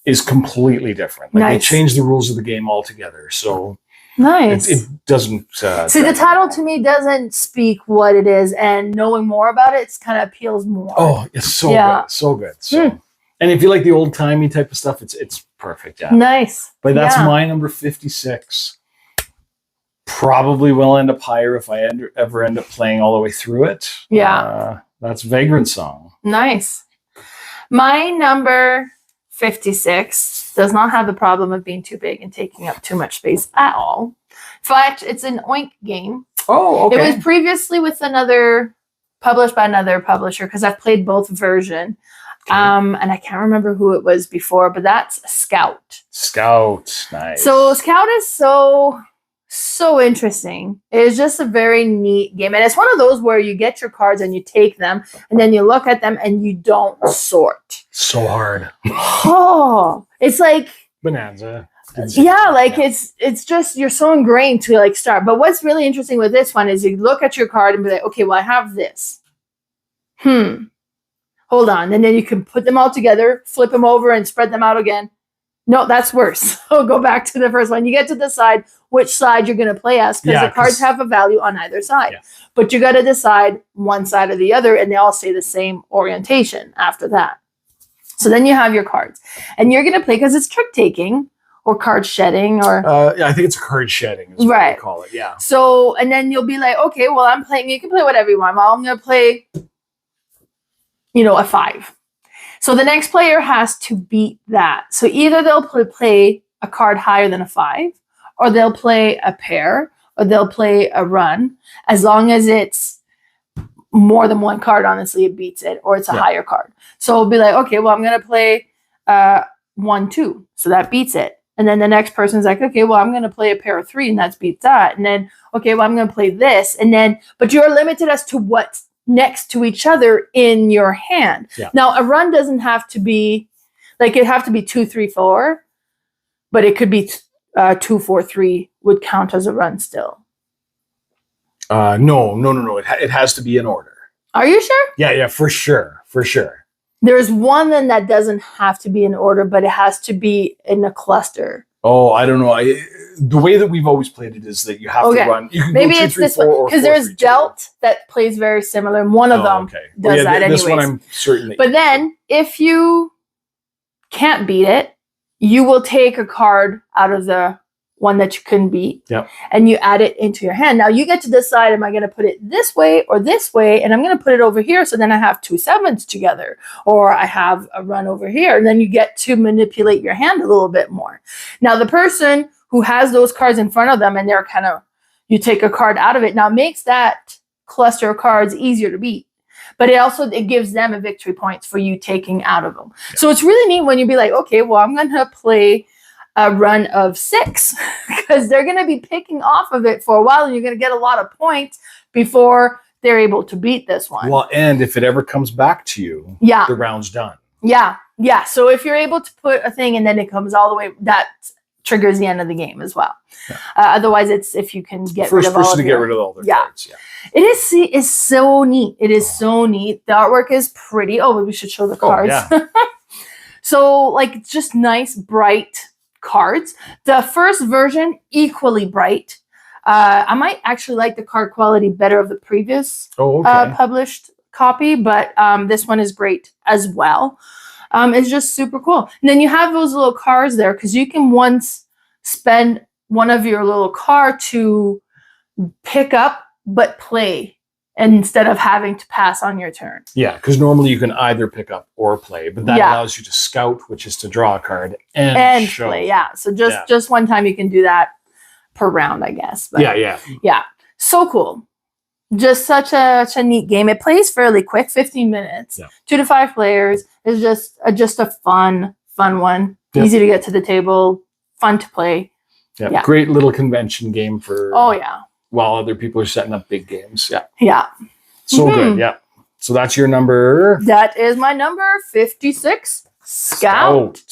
is completely different. Like they change the rules of the game altogether. So nice. It doesn't see the title to me doesn't speak what it is, and knowing more about it kind of appeals more. Oh, it's so good. So good. So and if you like the old timey type of stuff, it's perfect. Yeah. Nice. But that's my number 56. Probably will end up higher if I ever end up playing all the way through it. Yeah. That's Vagrantson. Nice. My number 56 does not have the problem of being too big and taking up too much space at all. In fact, it's an Oink game. Oh, okay. It was previously with published by another publisher because I've played both versions. Okay. And I can't remember who it was before, but that's Scout. Scout, nice. So Scout is so interesting. It is just a very neat game. And it's one of those where you get your cards and you take them and then you look at them and you don't sort. So hard. Oh, it's like Bonanza. Yeah, like it's just you're so ingrained to like start. But what's really interesting with this one is you look at your card and be like, okay, well, I have this. Hold on. And then you can put them all together, flip them over and spread them out again. No, that's worse. So go back to the first one. You get to decide which side you're going to play as because the cards have a value on either side. Yeah. But you got to decide one side or the other, and they all stay the same orientation after that. So then you have your cards. And you're going to play because it's trick taking or card shedding or... I think it's card shedding is what they call it, yeah. So, and then you'll be like, okay, well, I'm playing... You can play whatever you want. Well, I'm going to play... a 5. So the next player has to beat that. So either they'll play a card higher than a 5, or they'll play a pair, or they'll play a run. As long as it's more than one card, honestly, it beats it, or it's a higher card. So it'll be like, okay, well, I'm going to play 1, 2. So that beats it. And then the next person's like, okay, well, I'm going to play a pair of 3, and that beats that. And then, okay, well, I'm going to play this. And then, but you're limited as to what's next to each other in your hand. Yeah. Now, a run doesn't have to be, like, it'd have to be 2, 3, 4, but it could be 2, 4, 3 would count as a run still. No. It has to be in order. Are you sure? Yeah, for sure. There's one then that doesn't have to be in order, but it has to be in a cluster. Oh, I don't know. The way that we've always played it is that you have to run. You can maybe go 2, it's 3, this 4, one because there's 4, 3, Dealt that plays very similar, and one of them does that anyways. This one I'm certain that. But then, if you can't beat it, you will take a card out of the one that you couldn't beat, and you add it into your hand. Now you get to decide: am I going to put it this way or this way? And I'm going to put it over here, so then I have 2 7s together, or I have a run over here, and then you get to manipulate your hand a little bit more. Now the person who has those cards in front of them, and they're kind of, you take a card out of it. Now it makes that cluster of cards easier to beat, but it gives them a victory points for you taking out of them. Yeah. So it's really neat when you be like, okay, well, I'm going to play a run of 6 because they're going to be picking off of it for a while, and you're going to get a lot of points before they're able to beat this one. Well, and if it ever comes back to you, the round's done. Yeah. So if you're able to put a thing and then it comes all the way, that triggers the end of the game as well. Yeah. Otherwise, it's if you can get rid of all of get rid of all their cards. Yeah. It's so neat. It is so neat. The artwork is pretty. Oh, we should show the cards. Yeah. So, like, just nice, bright cards. The first version, equally bright. I might actually like the card quality better of the previous published copy, but this one is great as well. It's just super cool. And then you have those little cards there because you can once spend one of your little card to pick up but play instead of having to pass on your turn. Yeah, because normally you can either pick up or play, but that allows you to scout, which is to draw a card and show. Play. Yeah, so just one time you can do that. per round, I guess. But yeah. So cool. Just such a neat game. It plays fairly quick, 15 minutes. Yeah. 2 to 5 players. It's just a fun one. Yep. Easy to get to the table. Fun to play. Yeah. Yeah. Great little convention game for. Oh yeah. While other people are setting up big games. Yeah. Yeah. So good. Yeah. So that's your number. That is my number 56. Scout.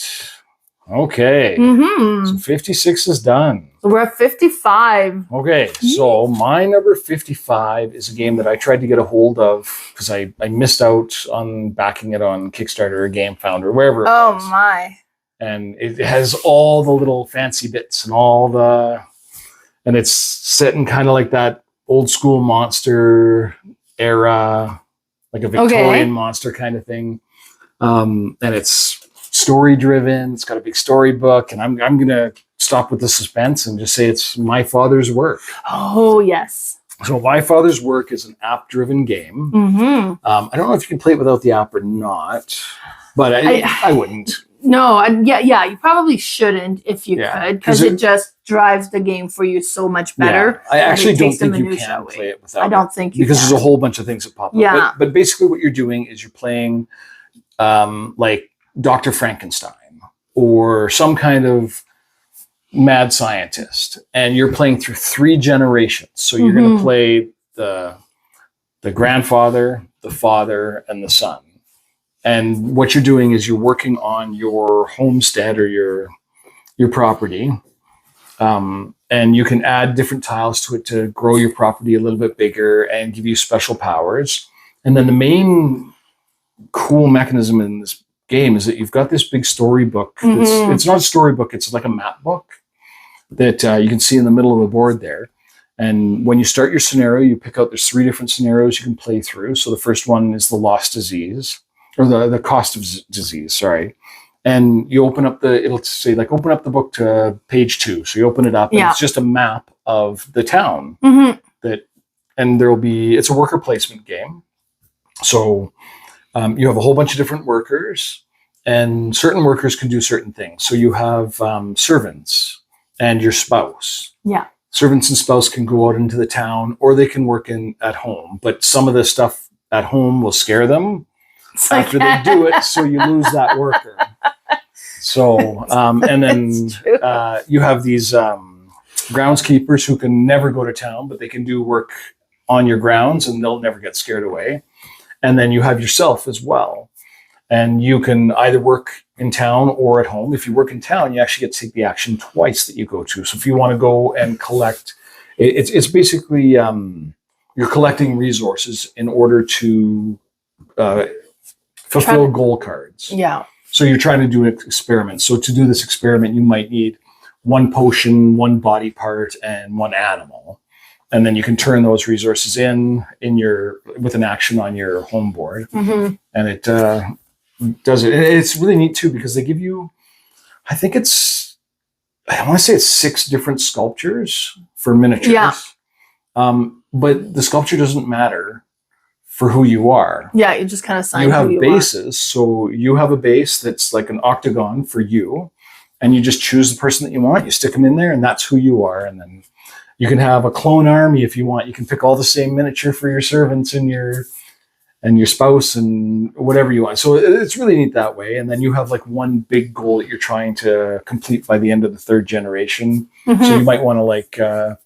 Okay. So 56 is done. So we're at 55. Okay. So my number 55 is a game that I tried to get a hold of because I missed out on backing it on Kickstarter or Game Founder, wherever it was. Oh my. And it has all the little fancy bits and it's set in kind of like that old school monster era, like a Victorian monster kind of thing. And it's story driven. It's got a big storybook, and I'm gonna stop with the suspense and just say it's My Father's Work. Oh yes. So My Father's Work is an app driven game. I don't know if you can play it without the app or not, but I wouldn't. No, yeah, you probably shouldn't if you could, because it just drives the game for you so much better. Yeah, I actually don't think you can play it without. I don't think you because can. There's a whole bunch of things that pop up. Yeah. But basically, what you're doing is you're playing like Dr. Frankenstein or some kind of mad scientist, and you're playing through 3 generations. So you're going to play the grandfather, the father, and the son. And what you're doing is you're working on your homestead or your property. And you can add different tiles to it to grow your property a little bit bigger and give you special powers. And then the main cool mechanism in this game is that you've got this big storybook. It's not a storybook, it's like a map book that you can see in the middle of the board there. And when you start your scenario, you pick out, there's 3 different scenarios you can play through. So the first one is the lost disease, or the cost of disease, sorry. And you open up it'll say like, open up the book to page 2. So you open it up and it's just a map of the town and it's a worker placement game. So you have a whole bunch of different workers, and certain workers can do certain things. So you have servants and your spouse. Yeah. Servants and spouse can go out into the town, or they can work at home. But some of the stuff at home will scare them after they do it, so you lose that worker. So, and then you have these groundskeepers who can never go to town, but they can do work on your grounds, and they'll never get scared away. And then you have yourself as well. And you can either work in town or at home. If you work in town, you actually get to take the action twice that you go to. So if you want to go and collect, it's basically you're collecting resources in order to fulfill goal cards. Yeah. So you're trying to do an experiment. So to do this experiment, you might need 1 potion, 1 body part, and 1 animal. And then you can turn those resources in with an action on your home board. And it does it. And it's really neat too, because they give you, I want to say it's 6 different sculptures for miniatures. Yeah. But the sculpture doesn't matter for who you are. Yeah, you just kind of sign. You have bases. So you have a base that's like an octagon for you, and you just choose the person that you want. You stick them in there, and that's who you are. And then you can have a clone army if you want. You can pick all the same miniature for your servants and your spouse and whatever you want. So it's really neat that way. And then you have like 1 big goal that you're trying to complete by the end of the 3rd generation. So you might want to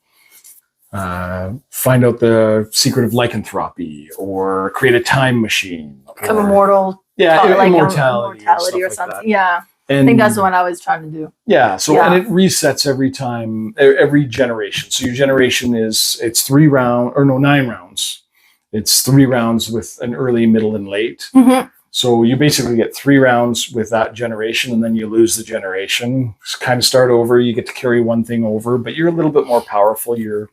find out the secret of lycanthropy, or create a time machine. Become immortal. Yeah, like immortality or something. Like Yeah. And, I think that's the one I was trying to do. Yeah. So, and it resets every generation. So your generation it's 9 rounds. It's 3 rounds with an early, middle, and late. So you basically get 3 rounds with that generation, and then you lose the generation. Just kind of start over. You get to carry 1 thing over, but you're a little bit more powerful. Your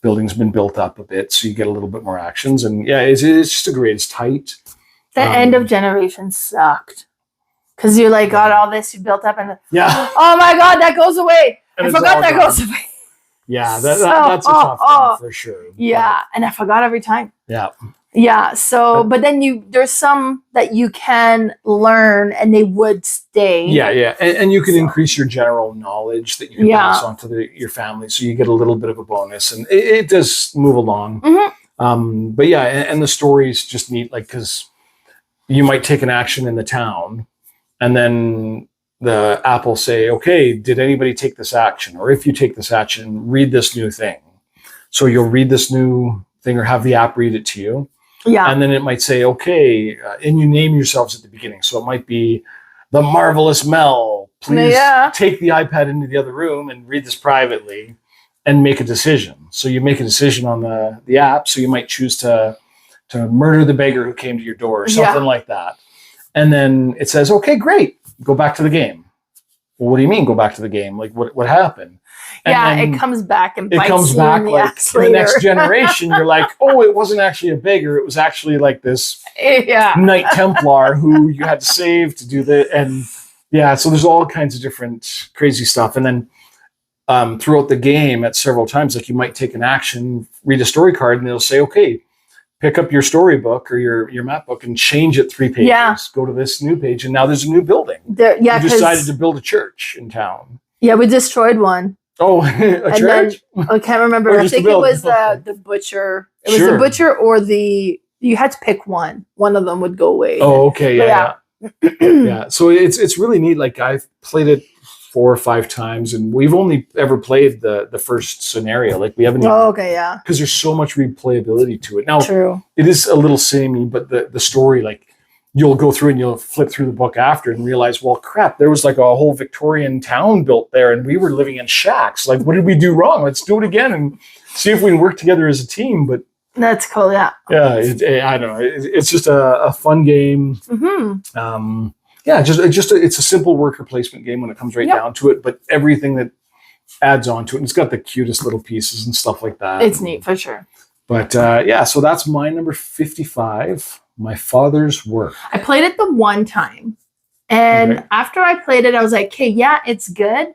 building's been built up a bit, so you get a little bit more actions. And yeah, it's just great. It's tight. The end of generation sucked. Because you got all this you built up, and oh my god, that goes away. I forgot that goes away. Yeah, that's a tough one for sure. Yeah, and I forgot every time. Yeah. Yeah. So, but then there's some that you can learn and they would stay. Yeah. And you can increase your general knowledge that you can pass on to your family. So you get a little bit of a bonus, and it does move along. But yeah, and the stories just neat, like, because you might take an action in the town and then the app will say, okay, did anybody take this action? Or if you take this action, read this new thing. So you'll read this new thing or have the app read it to you. Yeah. And then it might say, okay, and you name yourselves at the beginning. So it might be the marvelous Mel. Please take the iPad into the other room and read this privately and make a decision. So you make a decision on the app. So you might choose to murder the beggar who came to your door or something like that. And then it says, okay, great. Go back to the game. Well, what do you mean go back to the game? Like what happened? And it comes back and it comes back like in the next generation. You're like, oh, it wasn't actually a beggar. It was actually like this Knight Templar who you had to save to do the and so there's all kinds of different crazy stuff. And then throughout the game at several times, like you might take an action, read a story card, and it'll say, okay, pick up your storybook or your map book and change it 3 pages. Yeah. Go to this new page, and now there's a new building. You decided to build a church in town. Yeah, we destroyed one. Oh, a church? Then, I can't remember. I think it was the butcher. It was the butcher or you had to pick one. One of them would go away. Oh, okay. Yeah. Yeah. So it's really neat. Like I've played it 4 or 5 times, and we've only ever played the first scenario. Like we haven't. Oh, okay, yeah. Because there's so much replayability to it. Now, true. It is a little samey, but the story, like you'll go through and you'll flip through the book after and realize, well, crap, there was like a whole Victorian town built there, and we were living in shacks. Like, what did we do wrong? Let's do it again and see if we can work together as a team. But that's cool. Yeah. Yeah. I don't know. It's just a fun game. Mm-hmm. It's a simple worker placement game when it comes down to it, but everything that adds on to it, and it's got the cutest little pieces and stuff like that. It's neat for sure. But so that's my number 55, My Father's Work. I played it the one time, and after I played it, I was like, okay, yeah, it's good.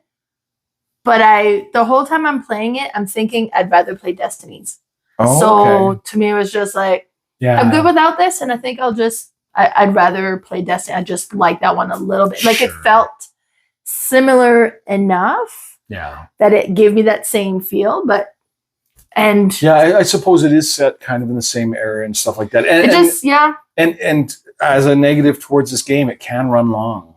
But the whole time I'm playing it, I'm thinking I'd rather play Destinies. To me, it was just like, I'm good without this, and I think I'd rather play Destiny. I just like that one a little bit. Like it felt similar enough that it gave me that same feel, I suppose it is set kind of in the same era and stuff like that. And as a negative towards this game, it can run long.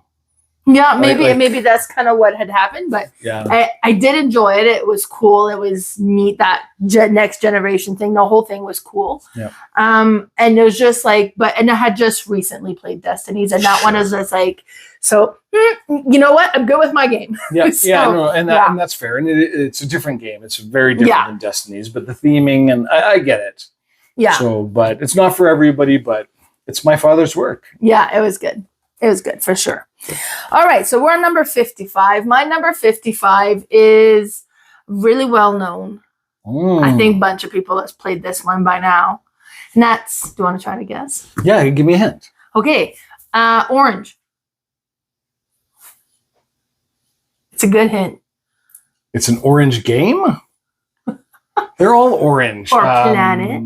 Yeah, maybe that's kind of what had happened, but I did enjoy it. It was cool. It was neat, that next generation thing. The whole thing was cool. Yeah. And it was just like, and I had just recently played Destinies, and that one is just like, so you know what? I'm good with my game. Yeah, and that's fair. And it's a different game. It's very different than Destinies, but the theming, and I get it. Yeah. So, but it's not for everybody, but it's my father's work. Yeah, it was good. It was good for sure. All right, so we're on number 55. My number 55 is really well known. I think a bunch of people have played this one by now. And that's, do you want to try to guess? Yeah, give me a hint. Okay, orange. It's a good hint. It's an orange game? They're all orange. Or planet.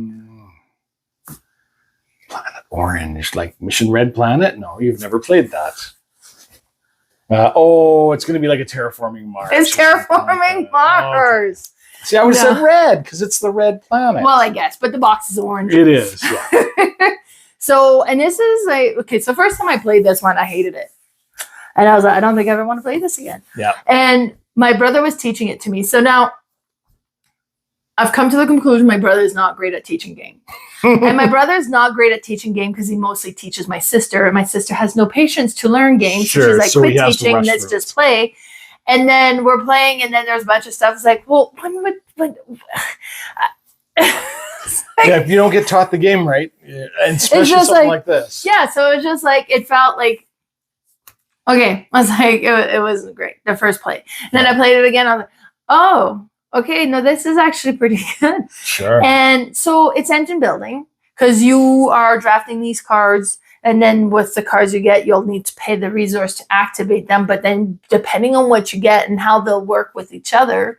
Planet Orange, like Mission Red Planet? No, you've never played that. It's going to be like a Terraforming Mars. It's Terraforming Mars. Okay. See, I would have said red because it's the red planet. Well, I guess, but the box is orange. It is, yeah. So, and this is like, okay, so first time I played this one, I hated it. And I was like, I don't think I ever want to play this again. Yeah. And my brother was teaching it to me. So now I've come to the conclusion my brother is not great at teaching game. And my brother is not great at teaching game because he mostly teaches my sister. And my sister has no patience to learn games. Sure. So she's like, so quit teaching, let's just play. And then we're playing, and then there's a bunch of stuff. It's like, well, if you don't get taught the game right, and especially something like this. Yeah, so it was just like, it felt like, okay. I was like, it wasn't great, the first play. And then I played it again. I was like, oh, okay, no, this is actually pretty good. Sure. And so it's engine building because you are drafting these cards, and then with the cards you get, you'll need to pay the resource to activate them. But then depending on what you get and how they'll work with each other,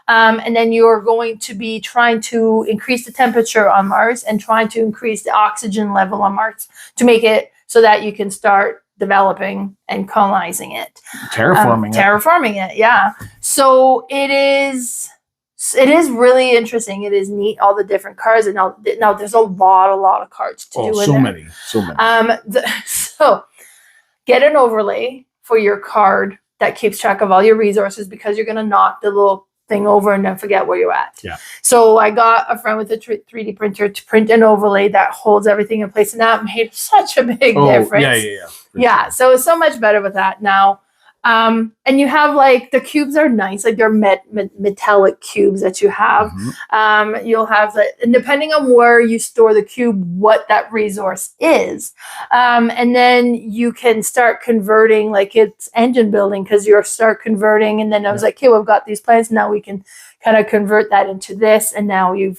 And then you're going to be trying to increase the temperature on Mars and trying to increase the oxygen level on Mars to make it so that you can start developing and colonizing it. Terraforming it, yeah. So it is really interesting. It is neat, all the different cards. And now there's a lot of cards to do. So many. So get an overlay for your card that keeps track of all your resources, because you're going to knock the little thing over and then forget where you're at. Yeah. So I got a friend with a 3D printer to print an overlay that holds everything in place, and that made such a big difference. Yeah. So it's so much better with that now. And you have like the cubes are nice, like they're metallic cubes that you have. You'll have and depending on where you store the cube, what that resource is. And then you can start converting, like it's engine building, because you start converting. And then I was like, okay, we've got these plans. Now we can kind of convert that into this. And now it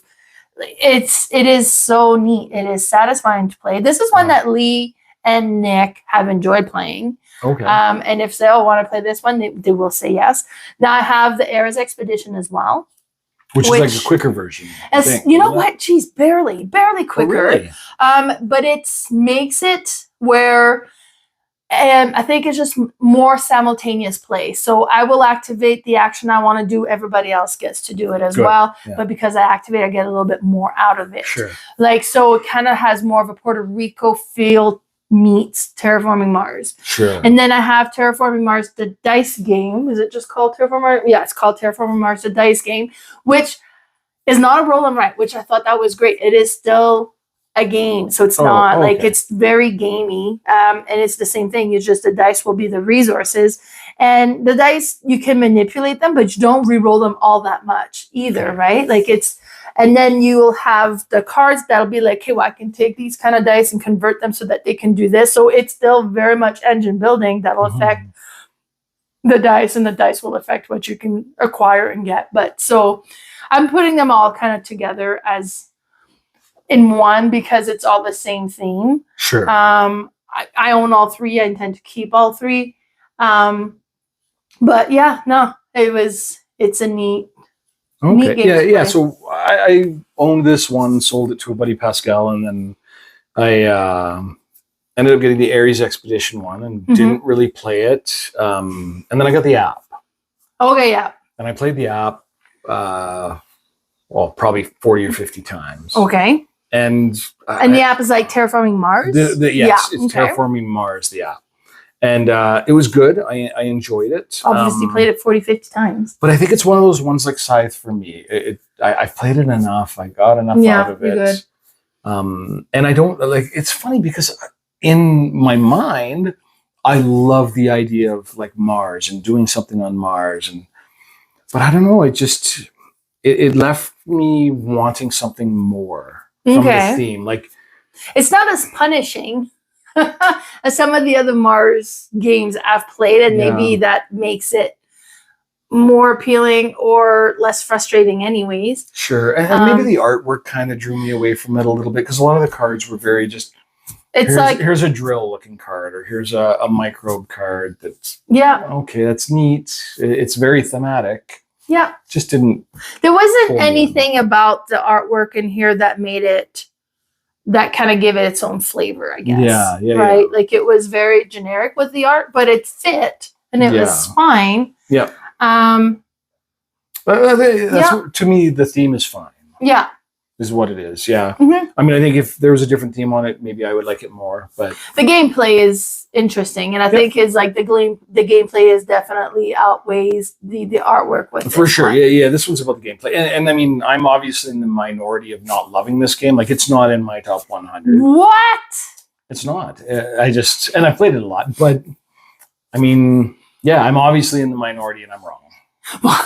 is so neat. It is satisfying to play. This is one that Lee and Nick have enjoyed playing. Okay. And if they all want to play this one, they will say yes. Now I have the Ares Expedition as well. Which is like a quicker version. You know what? Geez, barely quicker. Oh, really? But it makes it where I think it's just more simultaneous play. So I will activate the action I want to do. Everybody else gets to do it as well. Yeah. But because I activate, I get a little bit more out of it. Sure. Like, so it kind of has more of a Puerto Rico feel meets Terraforming Mars. Sure. And then I have Terraforming Mars, the dice game. Is it just called Terraforming Mars? Yeah, it's called Terraforming Mars, the dice game, which is not a roll and write, which I thought that was great. It is still a game. So it's not like, it's very gamey. And it's the same thing. It's just the dice will be the resources. And the dice, you can manipulate them, but you don't re-roll them all that much either, right? Like and then you will have the cards that'll be like, hey, well, I can take these kind of dice and convert them so that they can do this. So it's still very much engine building that'll affect the dice, and the dice will affect what you can acquire and get. But so I'm putting them all kind of together as in one because it's all the same theme. Sure. I own all three. I intend to keep all three. But yeah, no, it's a neat. Okay. Yeah. So I owned this one, sold it to a buddy, Pascal, and then I ended up getting the Ares Expedition one and didn't really play it. And then I got the app. Okay, yeah. And I played the app, probably 40 or 50 times. Okay. And the app is like Terraforming Mars? Yes, it's Terraforming Mars, the app. And it was good. I enjoyed it. Obviously played it 40, 50 times. But I think it's one of those ones like Scythe for me. I've played it enough. I got enough out of it. Good. And I don't it's funny because in my mind, I love the idea of like Mars and doing something on Mars. But I don't know. It left me wanting something more from the theme. Like, it's not as punishing as some of the other Mars games I've played, and maybe that makes it more appealing or less frustrating anyways. Sure. And maybe the artwork kind of drew me away from it a little bit, because a lot of the cards were very just, here's a drill looking card, or here's a microbe card that's, okay, that's neat. It's very thematic. Yeah. Just didn't. There wasn't anything about the artwork in here that made it, that kind of give it its own flavor, I guess. Yeah. Right? Yeah. Like, it was very generic with the art, but it fit and it was fine. Yeah. That's to me, the theme is fine. Yeah. Is what it is. Yeah. I mean, I think if there was a different theme on it, maybe I would like it more, but the gameplay is interesting. And I think is like the gameplay is definitely outweighs the artwork with for sure. Yeah. This one's about the gameplay. And I mean, I'm obviously in the minority of not loving this game. Like, it's not in my top 100. What? It's not. And I played it a lot, but I mean, yeah, I'm obviously in the minority and I'm wrong. But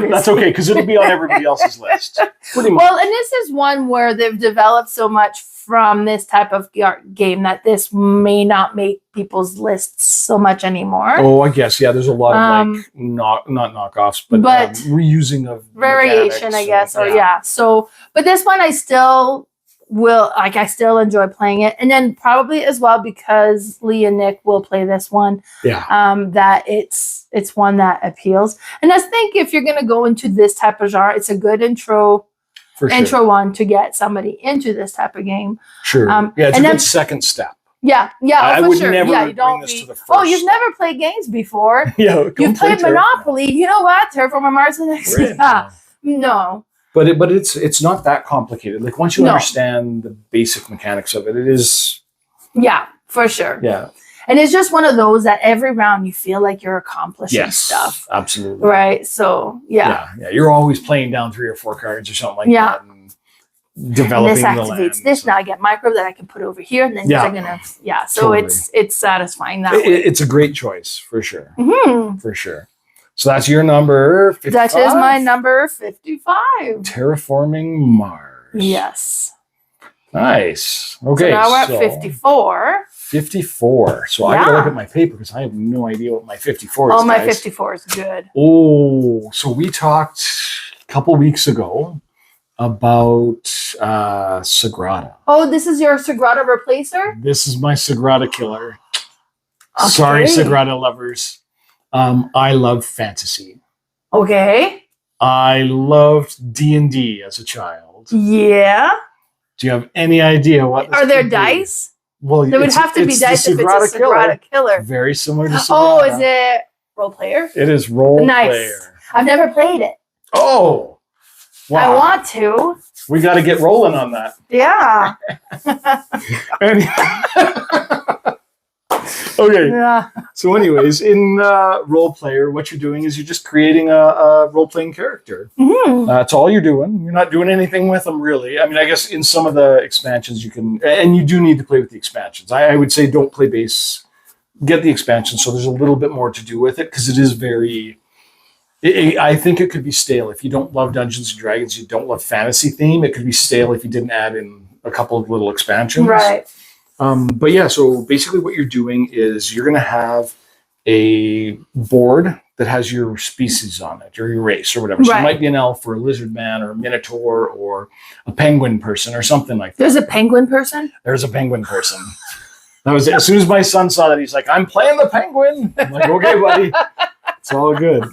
that's okay, because it'll be on everybody else's list. Pretty much. Well, and this is one where they've developed so much from this type of game that this may not make people's lists so much anymore. Oh, I guess. Yeah, there's a lot of not knockoffs, but reusing of variation, I guess. So, but this one I still will like I still enjoy playing it, and then probably as well because Lee and Nick will play this one. Yeah. That it's one that appeals, and I think if you're gonna go into this type of genre, it's a good intro one to get somebody into this type of game. Sure. Yeah, it's a good second step. Yeah, I for would sure. never Yeah, you don't bring this to the first you've step. never played games before. Yeah, You've played Monopoly. You know what? Terraforming Mars the next. Yeah. No. But it's not that complicated. Like once you understand the basic mechanics of it, it is. Yeah, for sure. Yeah. And it's just one of those that every round you feel like you're accomplishing stuff. Absolutely. Right. So yeah. You're always playing down 3 or 4 cards or something like that. And developing and this activates this. Now I get micro that I can put over here, and then I'm gonna So totally. It's satisfying that way. It's a great choice for sure. Mm-hmm. For sure. So that's your number 55? That is my number 55. Terraforming Mars. Yes. Nice. Okay. So now we're at 54. 54. So I gotta look at my paper because I have no idea what my 54 is. Oh, my 54 is good. Oh, so we talked a couple weeks ago about Sagrada. Oh, this is your Sagrada replacer? This is my Sagrada killer. Okay. Sorry, Sagrada lovers. I love fantasy. Okay. I loved D&D as a child. Yeah. Do you have any idea what? Are there dice? Well, there would have to be dice if it's a Sagrada killer. Very similar to Sagrada. Oh, is it role player? It is role player. I've never played it. Oh. Wow. I want to. We got to get rolling on that. Yeah. Okay. Yeah. So anyways, in role player, what you're doing is you're just creating a role-playing character. Mm-hmm. That's all you're doing. You're not doing anything with them, really. I mean, I guess in some of the expansions you can, and you do need to play with the expansions. I would say don't play base, get the expansion. So there's a little bit more to do with it because it is very... I think it could be stale if you don't love Dungeons and Dragons. You don't love fantasy theme. It could be stale if you didn't add in a couple of little expansions. Right. But yeah, so basically what you're doing is you're going to have a board that has your species on it or your race or whatever. So it might be an elf or a lizard man or a minotaur or a penguin person or something like that. There's a penguin person? There's a penguin person. That was as soon as my son saw that, he's like, I'm playing the penguin. I'm like, okay, buddy. It's all good.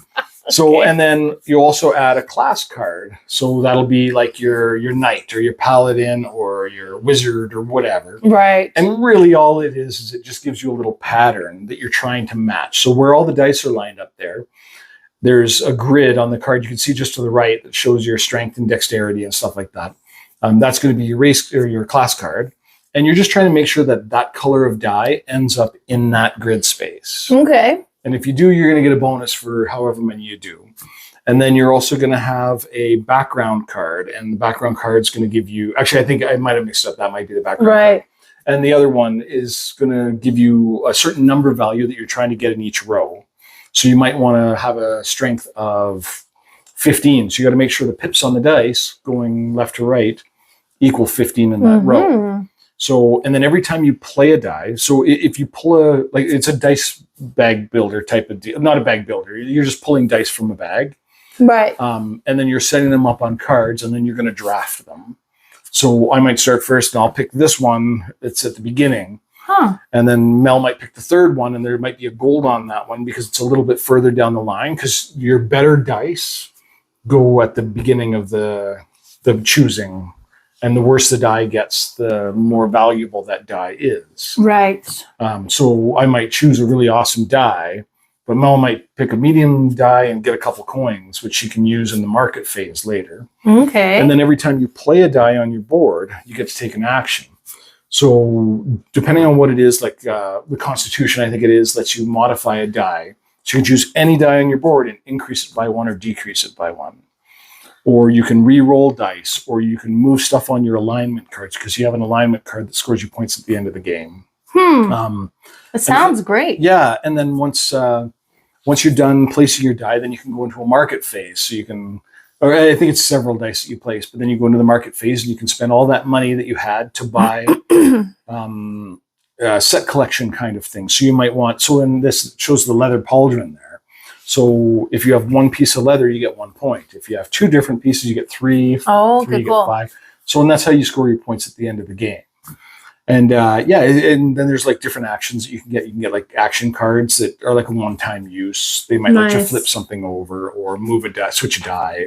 So, and then you also add a class card. So that'll be like your knight or your paladin or your wizard or whatever. Right. And really all it is it just gives you a little pattern that you're trying to match. So where all the dice are lined up there's a grid on the card you can see just to the right that shows your strength and dexterity and stuff like that. That's going to be your race or your class card. And you're just trying to make sure that that color of die ends up in that grid space. Okay. And if you do, you're going to get a bonus for however many you do. And then you're also going to have a background card. And the background card is going to give you... Actually, I think I might have mixed up. That might be the background card. And the other one is going to give you a certain number value that you're trying to get in each row. So you might want to have a strength of 15. So you got to make sure the pips on the dice going left to right equal 15 in that row. So, and then every time you play a die, so if you pull it's a dice bag builder type of deal, not a bag builder, you're just pulling dice from a bag. Right. And then you're setting them up on cards and then you're going to draft them. So I might start first and I'll pick this one. It's at the beginning. Huh. And then Mel might pick the third one and there might be a gold on that one because it's a little bit further down the line because your better dice go at the beginning of the choosing. And the worse the die gets, the more valuable that die is. Right. So I might choose a really awesome die, but Mel might pick a medium die and get a couple coins, which she can use in the market phase later. Okay. And then every time you play a die on your board, you get to take an action. So depending on what it is, like the Constitution, I think it is, lets you modify a die. So you can choose any die on your board and increase it by 1 or decrease it by 1. Or you can re-roll dice, or you can move stuff on your alignment cards because you have an alignment card that scores you points at the end of the game. That sounds great. Yeah, and then once you're done placing your die, then you can go into a market phase. So you can, or I think it's several dice that you place, but then you go into the market phase and you can spend all that money that you had to buy set collection kind of thing. So you might want, so in this it shows the leather pauldron there. So if you have one piece of leather, you get 1 point. If you have 2 different pieces, you get 3. Oh, three, okay, you cool. get 5. So, and that's how you score your points at the end of the game. And and then there's like different actions that you can get. You can get like action cards that are like a one-time use. They might let you flip something over or move a die, switch a die,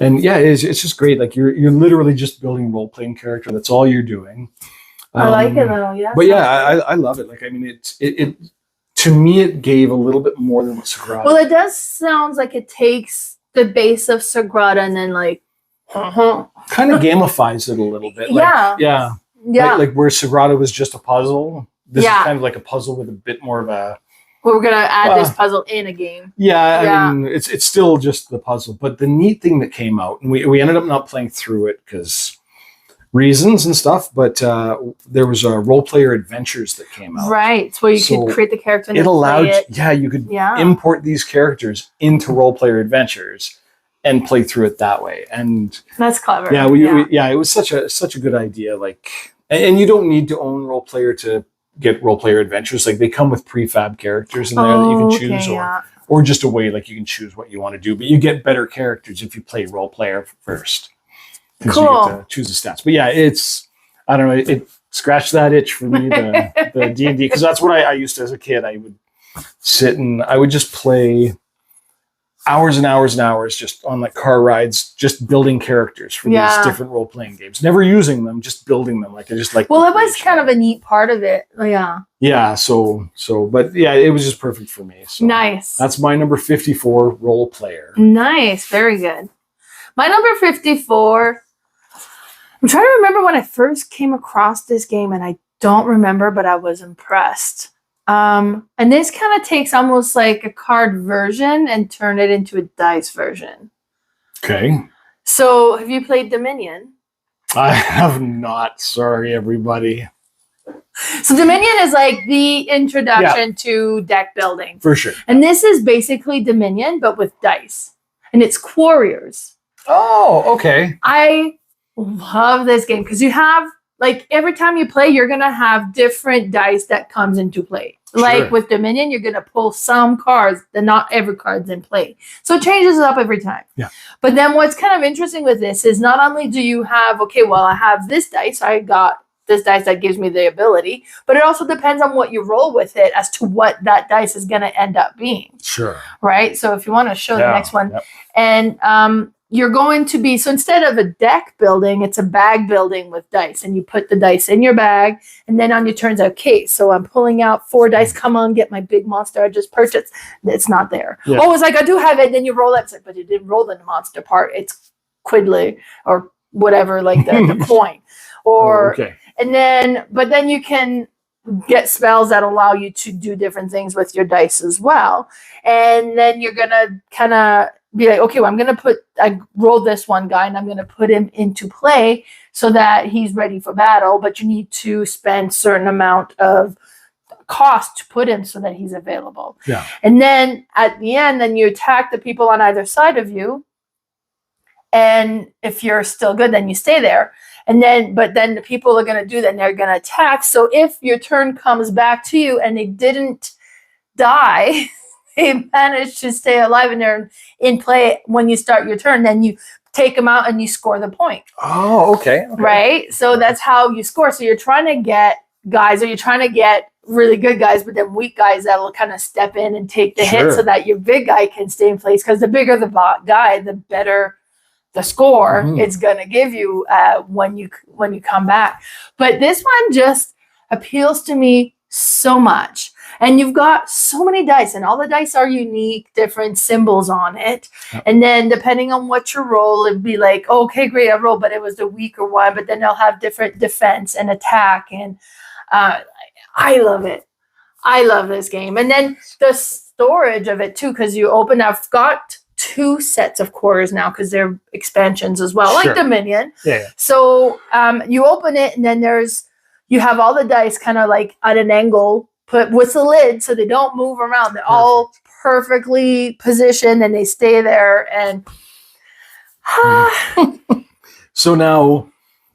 and it's just great. Like you're literally just building a role-playing character. That's all you're doing. I like it though. Yeah. But I love it. Like I mean, it to me it gave a little bit more than what Sagrada. Well, it does sounds like it takes the base of Sagrada and then like kind of gamifies it a little bit. Like, yeah. Like where Sagrada was just a puzzle. This is kind of like a puzzle with a bit more of a. Well, we're gonna add this puzzle in a game. I mean, it's still just the puzzle. But the neat thing that came out, and we ended up not playing through it because reasons and stuff. But there was a role player adventures that came out. Right, where you could create the character. And it allowed, you could import these characters into role player adventures and play through it that way. And that's clever. Yeah, it was such a good idea. Like. And you don't need to own Role Player to get Role Player Adventures. Like they come with prefab characters in there that you can choose, or just a way like you can choose what you want to do. But you get better characters if you play Role Player first. Because you get to choose the stats. But I don't know, it scratched that itch for me, the D&D, because that's what I used to as a kid. I would sit and I would just play hours and hours and hours just on like car rides, just building characters for these different role-playing games. Never using them, just building them. Like I just like. Well, it was kind of a neat part of it. Yeah. Yeah. So, but it was just perfect for me. So nice. That's my number 54 role player. Nice. Very good. My number 54. I'm trying to remember when I first came across this game, and I don't remember, but I was impressed. And this kind of takes almost like a card version and turn it into a dice version. Okay. So have you played Dominion? I have not. Sorry, everybody. So Dominion is like the introduction to deck building. For sure. And this is basically Dominion, but with dice. And it's Quarriors. Oh, okay. I love this game because you have like every time you play, you're gonna have different dice that comes into play. Like with Dominion, you're gonna pull some cards, then not every card's in play. So it changes it up every time. Yeah. But then what's kind of interesting with this is not only do you have, I have this dice, I got this dice that gives me the ability, but it also depends on what you roll with it as to what that dice is gonna end up being. Sure. Right? So if you want to show the next one. Yep. And you're going to be, so instead of a deck building, it's a bag building with dice. And you put the dice in your bag. And then on your turns, okay, so I'm pulling out 4 dice. Come on, get my big monster I just purchased. It's not there. Yeah. Oh, it's like, I do have it. And then you roll it. It's like, but you didn't roll the monster part. It's Quiddly or whatever, like the coin. Or, and then, but then you can get spells that allow you to do different things with your dice as well. And then you're going to kind of be like, okay, well, I rolled this one guy and I'm going to put him into play so that he's ready for battle, but you need to spend certain amount of cost to put him so that he's available. Yeah. And then at the end, then you attack the people on either side of you. And if you're still good, then you stay there. And then, but then the people are going to do that and they're going to attack. So if your turn comes back to you and they didn't die, they managed to stay alive and they're in play when you start your turn, then you take them out and you score the point. Oh, okay. Right? So that's how you score. So you're trying to get guys, or you're trying to get really good guys, but then weak guys that'll kind of step in and take the hit so that your big guy can stay in place. Because the bigger the guy, the better the score it's going to give you when you come back. But this one just appeals to me so much. And you've got so many dice, and all the dice are unique, different symbols on it. Yep. And then depending on what you roll, it'd be like, oh, okay, great, I rolled, but it was the weaker one. But then they'll have different defense and attack. And I love it. I love this game. And then the storage of it, too, because I've got 2 sets of Quarriors now because they're expansions as well, like Dominion. Yeah. So you open it, and then you have all the dice kind of like at an angle, put with the lid so they don't move around. They're all perfectly positioned and they stay there. And so now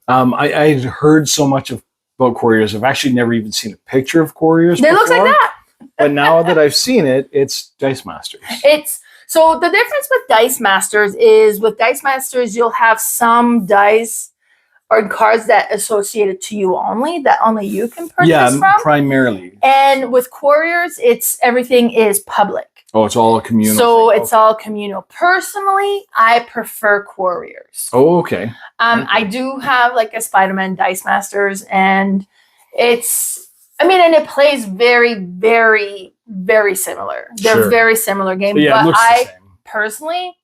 I heard so much about Quarriors. I've actually never even seen a picture of Quarriors They look like that. But now that I've seen it, it's Dice Masters. So the difference with Dice Masters is with Dice Masters, you'll have some dice or cards that associated to you only, that only you can purchase from. Primarily. And with Quarriors, everything is public. Oh, it's all a communal So thing. it's all communal. Personally, I prefer Quarriors. Oh, okay. I do have like a Spider-Man Dice Masters, and and it plays very, very, very similar. They're very similar games. Yeah, it looks the same. Personally,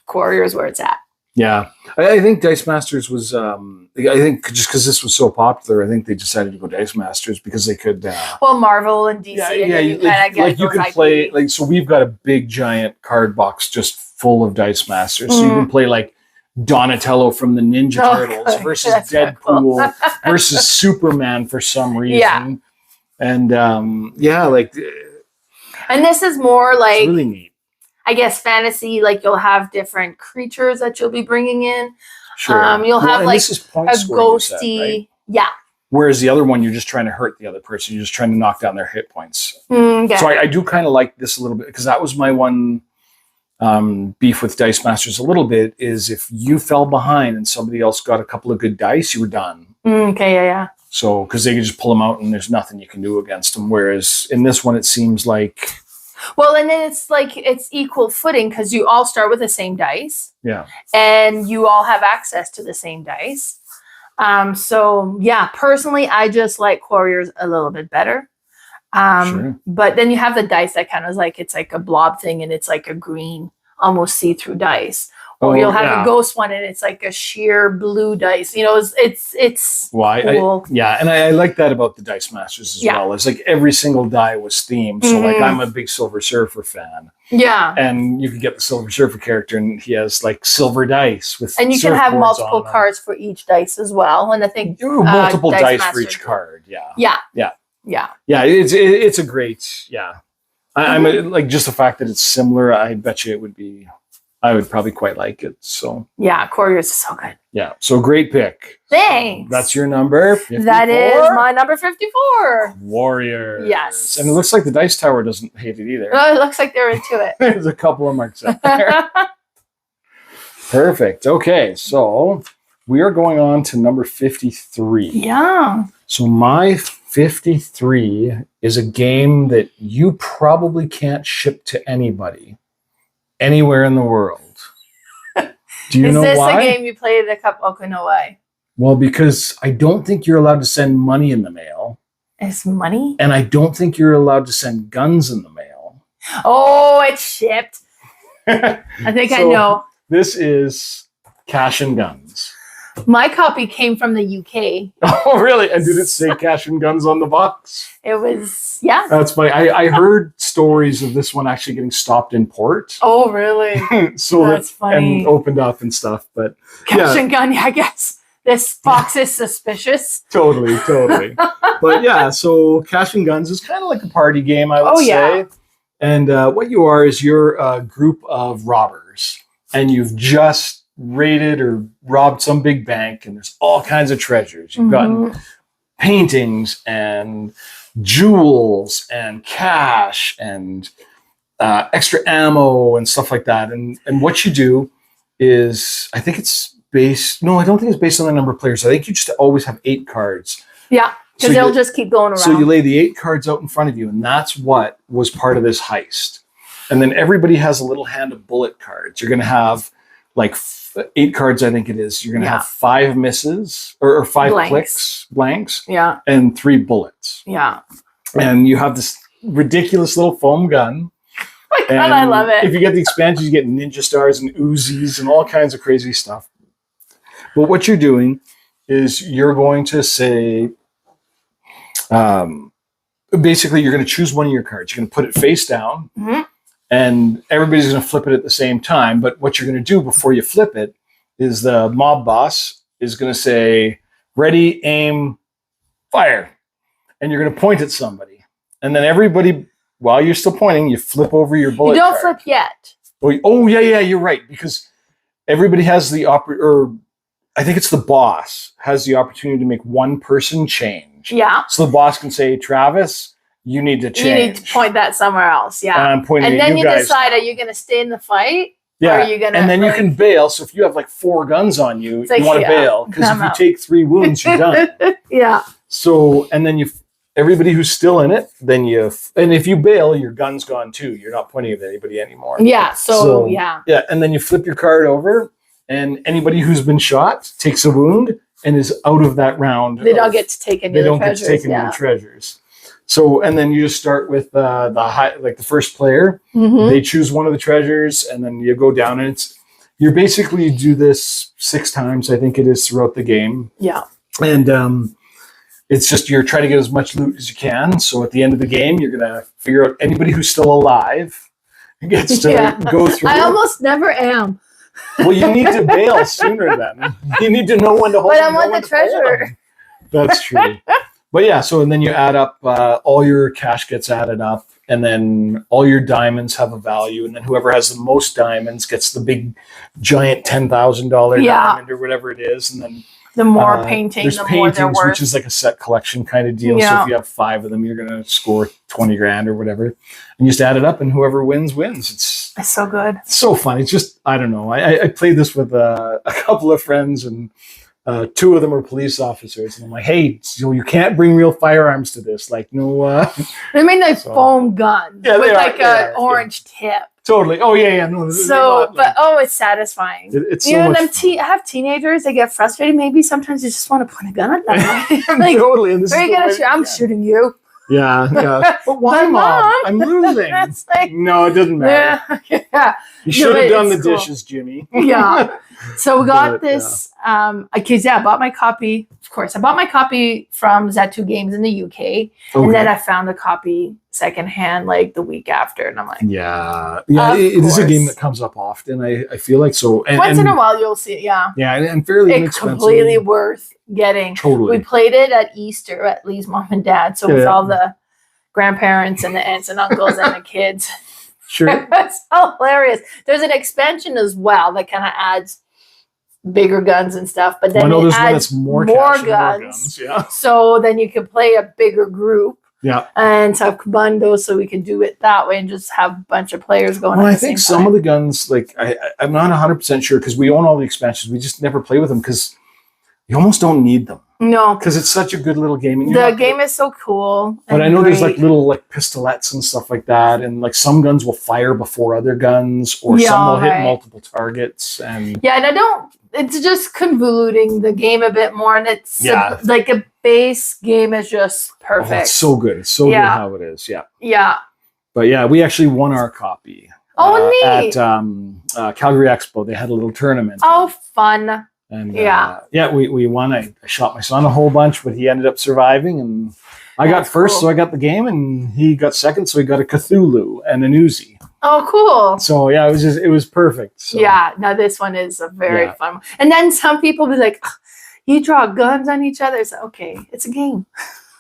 Quarriors where it's at. Yeah, I think Dice Masters was. I think just because this was so popular, I think they decided to go Dice Masters because they could. Well, Marvel and DC. You can play so. We've got a big giant card box just full of Dice Masters, so you can play like Donatello from the Ninja Turtles versus Deadpool cool. versus Superman for some reason. Yeah, and and this is more like it's really neat. I guess fantasy, like you'll have different creatures that you'll be bringing in. Sure. You'll have like a ghosty, right? Yeah. Whereas the other one, you're just trying to hurt the other person. You're just trying to knock down their hit points. Okay. So I do kind of like this a little bit because that was my one beef with Dice Masters a little bit is if you fell behind and somebody else got a couple of good dice, you were done. Okay, yeah. So because they could just pull them out and there's nothing you can do against them. Whereas in this one, it seems like... Well, and then it's like it's equal footing because you all start with the same dice. Yeah. And you all have access to the same dice. So, yeah, personally, I just like Quarriors a little bit better. Sure. But then you have the dice that kind of like, it's like a blob thing and it's like a green, almost see-through dice. Or you'll have a ghost one and it's like a sheer blue dice. You know, it's cool. And I like that about the Dice Masters as well. It's like every single die was themed. So like I'm a big Silver Surfer fan. Yeah. And you can get the Silver Surfer character and he has like silver dice with and you can have multiple cards for each dice as well. And I think multiple dice for each card. Yeah. It's a great I'm like just the fact that it's similar. I bet you it would be. I would probably quite like it. So yeah, Quarriors is so good. Yeah, so great pick. Thanks. That's your number 54? That is my number 54. Warriors. Yes. And it looks like the Dice Tower doesn't hate it either. No, it looks like they're into it. There's a couple of marks out there. Perfect. Okay, so we are going on to number 53. Yeah. So my 53 is a game that you probably can't ship to anybody. Anywhere in the world. Do you know why? Is this a game you played a couple? Okay, no way. Well, because I don't think you're allowed to send money in the mail. It's money? And I don't think you're allowed to send guns in the mail. Oh, it's shipped. I think I know. This is Cash and Guns. My copy came from the UK. Oh, really? And did it say Cash and Guns on the box? It was, yeah. That's funny. I heard stories of this one actually getting stopped in port. Oh, really? So that's funny. And opened up and stuff. But Cash and Gun, I guess. This box is suspicious. Totally. But yeah, so Cash and Guns is kind of like a party game, I would say. Yeah. And what you are is you're a group of robbers. And you've just raided or robbed some big bank and there's all kinds of treasures. You've gotten paintings and jewels and cash and extra ammo and stuff like that. And what you do is, I think it's based, no, I don't think it's based on the number of players. I think you just always have 8 cards. Yeah, because they'll just keep going around. So you lay the 8 cards out in front of you and that's what was part of this heist. And then everybody has a little hand of bullet cards. You're going to have like 8 cards, I think it is. You're going to have 5 misses or 5 blanks. Yeah. And 3 bullets. Yeah. And you have this ridiculous little foam gun. Oh my God, I love it. If you get the expansions, you get ninja stars and Uzis and all kinds of crazy stuff. But what you're doing is you're going to say, basically, you're going to choose one of your cards. You're going to put it face down. Mm-hmm. And everybody's going to flip it at the same time. But what you're going to do before you flip it is the mob boss is going to say, ready, aim, fire. And you're going to point at somebody. And then everybody, while you're still pointing, you flip over your bullet You don't card. flip yet. Oh, yeah, you're right. Because everybody has the I think it's the boss has the opportunity to make one person change. Yeah. So the boss can say, Travis, you need to change. You need to point that somewhere else. Yeah. And I'm pointing and at then you you guys decide, now. are you going to stay in the fight? Yeah, are you gonna, and then like, you can bail. So if you have like 4 guns on you, It's like, you want to yeah, bail because if I'm you out. take 3 wounds, you're done. Yeah. So and then everybody who's still in it, then and if you bail, your gun's gone too. You're not pointing at anybody anymore. Yeah. So yeah. Yeah, and then you flip your card over, and anybody who's been shot takes a wound and is out of that round. They don't get to take any They of the don't get treasures. to take any of the treasures. So, and then you just start with the first player. Mhm. They choose one of the treasures, and then you go down, and you basically do this 6 times, I think it is, throughout the game. Yeah. And it's just you're trying to get as much loot as you can. So at the end of the game, you're gonna figure out anybody who's still alive gets to go through. I almost never am. Well, you need to bail sooner then. You need to know when to hold. But I want the treasure. That's true. But yeah, so and then you add up, all your cash gets added up, and then all your diamonds have a value, and then whoever has the most diamonds gets the big, giant $10,000 diamond or whatever it is, and then the more painting, there's the paintings, more they're worth. which is like a set collection kind of deal. Yeah. So if you have 5 of them, you're gonna score 20 grand or whatever, and you just add it up, and whoever wins. It's so good. It's so fun. It's just I don't know. I played this with a couple of friends and. 2 of them are police officers, and I'm like, "Hey, so you can't bring real firearms to this. Like, no." They mean like foam guns with like an orange tip. Totally. Oh yeah. No. So, but it's satisfying. It's you so know, much them have teenagers. They get frustrated. Maybe sometimes you just want to point a gun at them. fun. Like, Totally. And this where are is you the gonna way- shoot? I'm shooting you. Yeah. But why, But Mom? I'm losing. It's like, No, it doesn't matter. yeah. You should have but done the it's cool. dishes, Jimmy. Yeah. So we got But, this. Because I bought my copy. Of course, I bought my copy from Zatu Games in the UK, and then I found a copy secondhand like the week after, and I'm like, Yeah. Of It is a game course. that comes up often. I feel like so. And, once in a while you'll see it. Yeah, Yeah, and fairly it's inexpensive. completely worth getting. Totally. We played it at Easter at Lee's mom and dad, so with Yeah. all the grandparents and the aunts and uncles and the kids. Sure. It's hilarious. There's an expansion as well that kind of adds bigger guns and stuff, but then I know it there's one adds that's more more cash and more guns. guns. Yeah. So then you can play a bigger group Yeah. and have bundles, so we can do it that way and just have a bunch of players going. Well, at I the think same some time. of the guns, like I'm not 100% sure because we own all the expansions. We just never play with them because you almost don't need them No, because it's such a good little game. And the game is so cool. But and I know there's like great. little like pistolets and stuff like that, and like some guns will fire before other guns, or Yeah, some will hit right. multiple targets. And Yeah, and I don't. It's just convoluting the game a bit more, and it's like a base game is just oh, perfect. it's so good. It's so good Yeah. how it is. Yeah. Yeah. But yeah, we actually won our copy. Oh, neat. At Calgary Expo. They had a little tournament. Oh, fun. And Yeah. we won. I shot my son a whole bunch, but he ended up surviving, and I got That's first, cool. so I got the game, and he got second, so he got a Cthulhu and an Uzi. Oh, cool. So yeah, it was perfect. So. Yeah. Now this one is a very Yeah. fun one. And then some people be like, "Ugh, you draw guns on each other." It's like, okay, it's a game.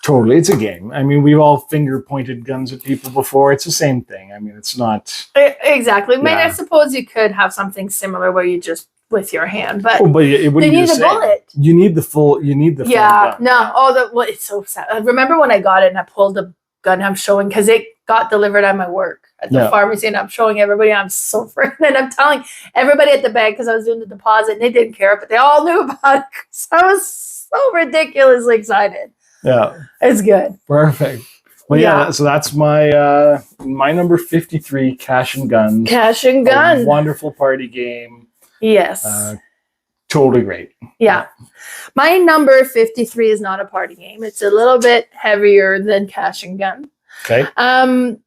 Totally, it's a game. I mean, we've all finger pointed guns at people before. It's the same thing. I mean, it's not. Exactly. I mean, I Yeah. suppose you could have something similar where you just with your hand, but Oh, but it they wouldn't be need the a same. bullet. You need the full. You need the full Yeah, gun. no. Oh, well, it's so sad. I remember when I got it and I pulled the gun. I'm showing because it got delivered at my work at the Yeah. pharmacy, and I'm showing everybody. I'm so frightened, and I'm telling everybody at the bank because I was doing the deposit, and they didn't care, but they all knew about it. So I was so ridiculously excited. Yeah, It's good. perfect. Well, Yeah. yeah. So that's my number 53, Cash and Guns. Cash and A gun. wonderful party game. Yes. Totally great. Yeah. My number 53 is not a party game. It's a little bit heavier than Cash and Gun. Okay.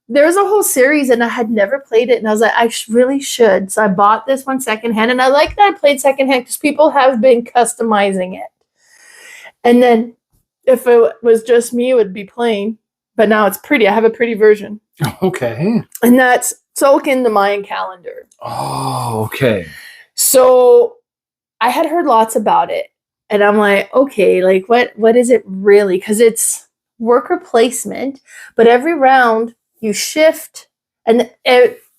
There's a whole series and I had never played it, and I was like, I really should. So I bought this one secondhand, and I like that I played secondhand because people have been customizing it. And then if it was just me, it would be plain. But now it's pretty. I have a pretty version. Okay. And that's Tzolk'in, the Mayan calendar. Oh, okay. So I had heard lots about it, and I'm like, okay, like what is it really? Because it's worker placement, but every round you shift, and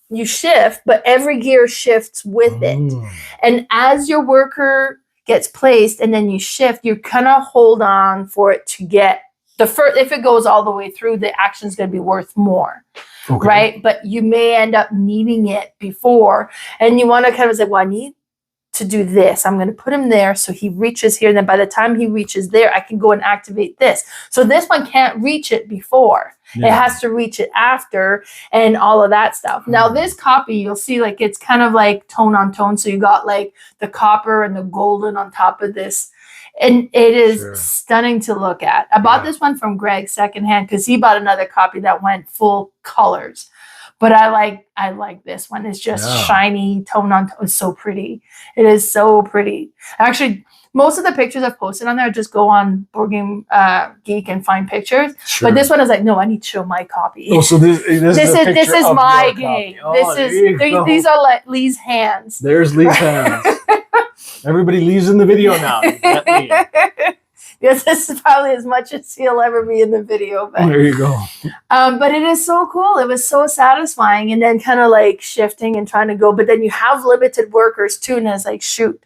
you shift, but every gear shifts with it. Mm. And as your worker gets placed, and then you shift, you kind of hold on for it to get if it goes all the way through, the action's going to be worth more. Okay. Right? But you may end up needing it before, and you want to kind of say, well, I need to do this. I'm going to put him there so he reaches here. And then by the time he reaches there, I can go and activate this. So this one can't reach it before. Yeah. It has to reach it after and all of that stuff. Now this copy, you'll see like it's kind of like tone on tone. So you got like the copper and the golden on top of this. And it is stunning to look at. I bought this one from Greg secondhand because he bought another copy that went full colors. But I like this one. It's just shiny, tone on tone. It's so pretty. It is so pretty. Actually, most of the pictures I've posted on there, just go on Board Game Geek and find pictures. Sure. But this one is like, no, I need to show my copy. Oh, so this is my game. Oh, These are like Lee's hands. There's Lee's hands. Everybody leaves in the video now. Yes, this is probably as much as he'll ever be in the video. But, there you go. But it is so cool. It was so satisfying, and then kind of like shifting and trying to go. But then you have limited workers too, and it's like, shoot,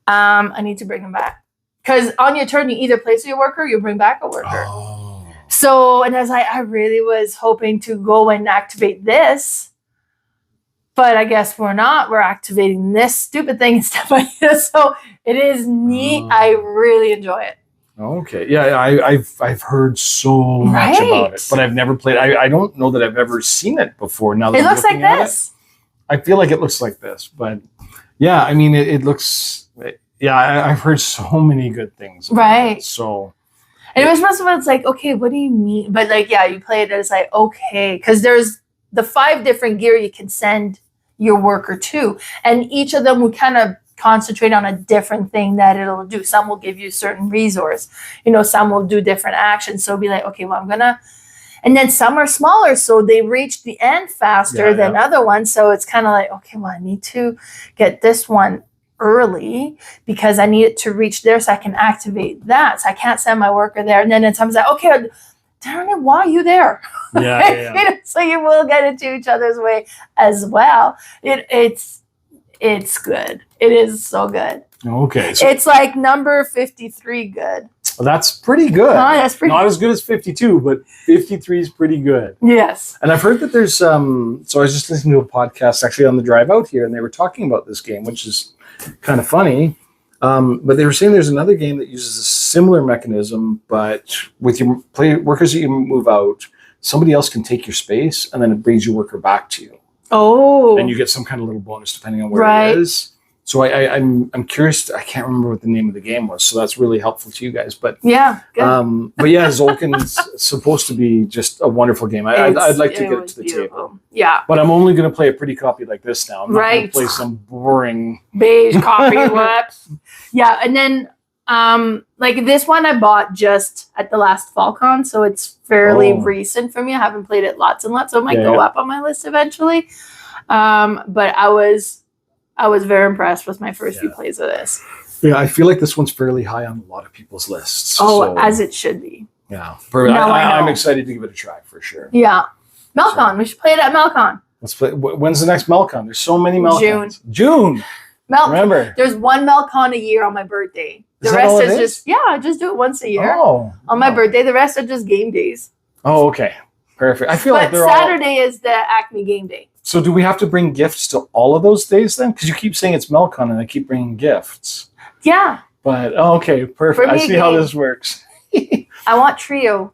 I need to bring them back. Because on your turn, you either place your worker or you bring back a worker. Oh. So, and I was like, I really was hoping to go and activate this. But I guess we're not. We're activating this stupid thing instead. So it is neat. I really enjoy it. Okay. Yeah, I've heard so much about it, but I've never played. I don't know that I've ever seen it before. Now that it looks like this. I feel like it looks like this, but yeah, I mean, it looks. Yeah, I've heard so many good things about it. So. And it was most of it's like, okay, what do you mean? But like, yeah, you play it and it's like, okay, because there's the 5 different gear you can send your worker to, and each of them will kind of concentrate on a different thing that it'll do. Some will give you certain resource, some will do different actions. So be like, okay, well, I'm gonna, and then some are smaller, so they reach the end faster than other ones. So it's kind of like, okay, well, I need to get this one early because I need it to reach there so I can activate that. So I can't send my worker there. And then it's like, okay, darn it, why are you there? So you will get into each other's way as well. It's good. It is so good. Okay. So it's like number 53 good. Well, that's pretty good. That's pretty Not as good as 52, but 53 is pretty good. Yes. And I've heard that there's so I was just listening to a podcast actually on the drive out here, and they were talking about this game, which is kind of funny. But they were saying there's another game that uses a similar mechanism, but with your workers that you move out, somebody else can take your space, and then it brings your worker back to you. Oh. And you get some kind of little bonus depending on where it is. So I'm curious. I can't remember what the name of the game was, so that's really helpful to you guys. But yeah, good. But yeah, Tzolk'in's supposed to be just a wonderful game. I'd like to get it to the table. Yeah, but I'm only going to play a pretty copy like this now. I'm not going to play some boring beige copy. Yeah, and then like this one I bought just at the last FallCon, so it's fairly recent for me. I haven't played it lots and lots, so it might go up on my list eventually. But I was very impressed with my first few plays of this. Yeah, I feel like this one's fairly high on a lot of people's lists. Oh, as it should be. Yeah. I'm excited to give it a try for sure. Yeah. Melcon. We should play it at Melcon. Let's play. When's the next Melcon? There's so many Melcons. June. Remember. There's one Melcon a year on my birthday. The rest is just, I just do it once a year. Oh. On my birthday. The rest are just game days. Oh, okay. Perfect. I feel like they're Saturday is the Acme game day. So do we have to bring gifts to all of those days then? Because you keep saying it's Melcon and I keep bringing gifts. Yeah. But, okay, perfect. I see how this works. I want trio.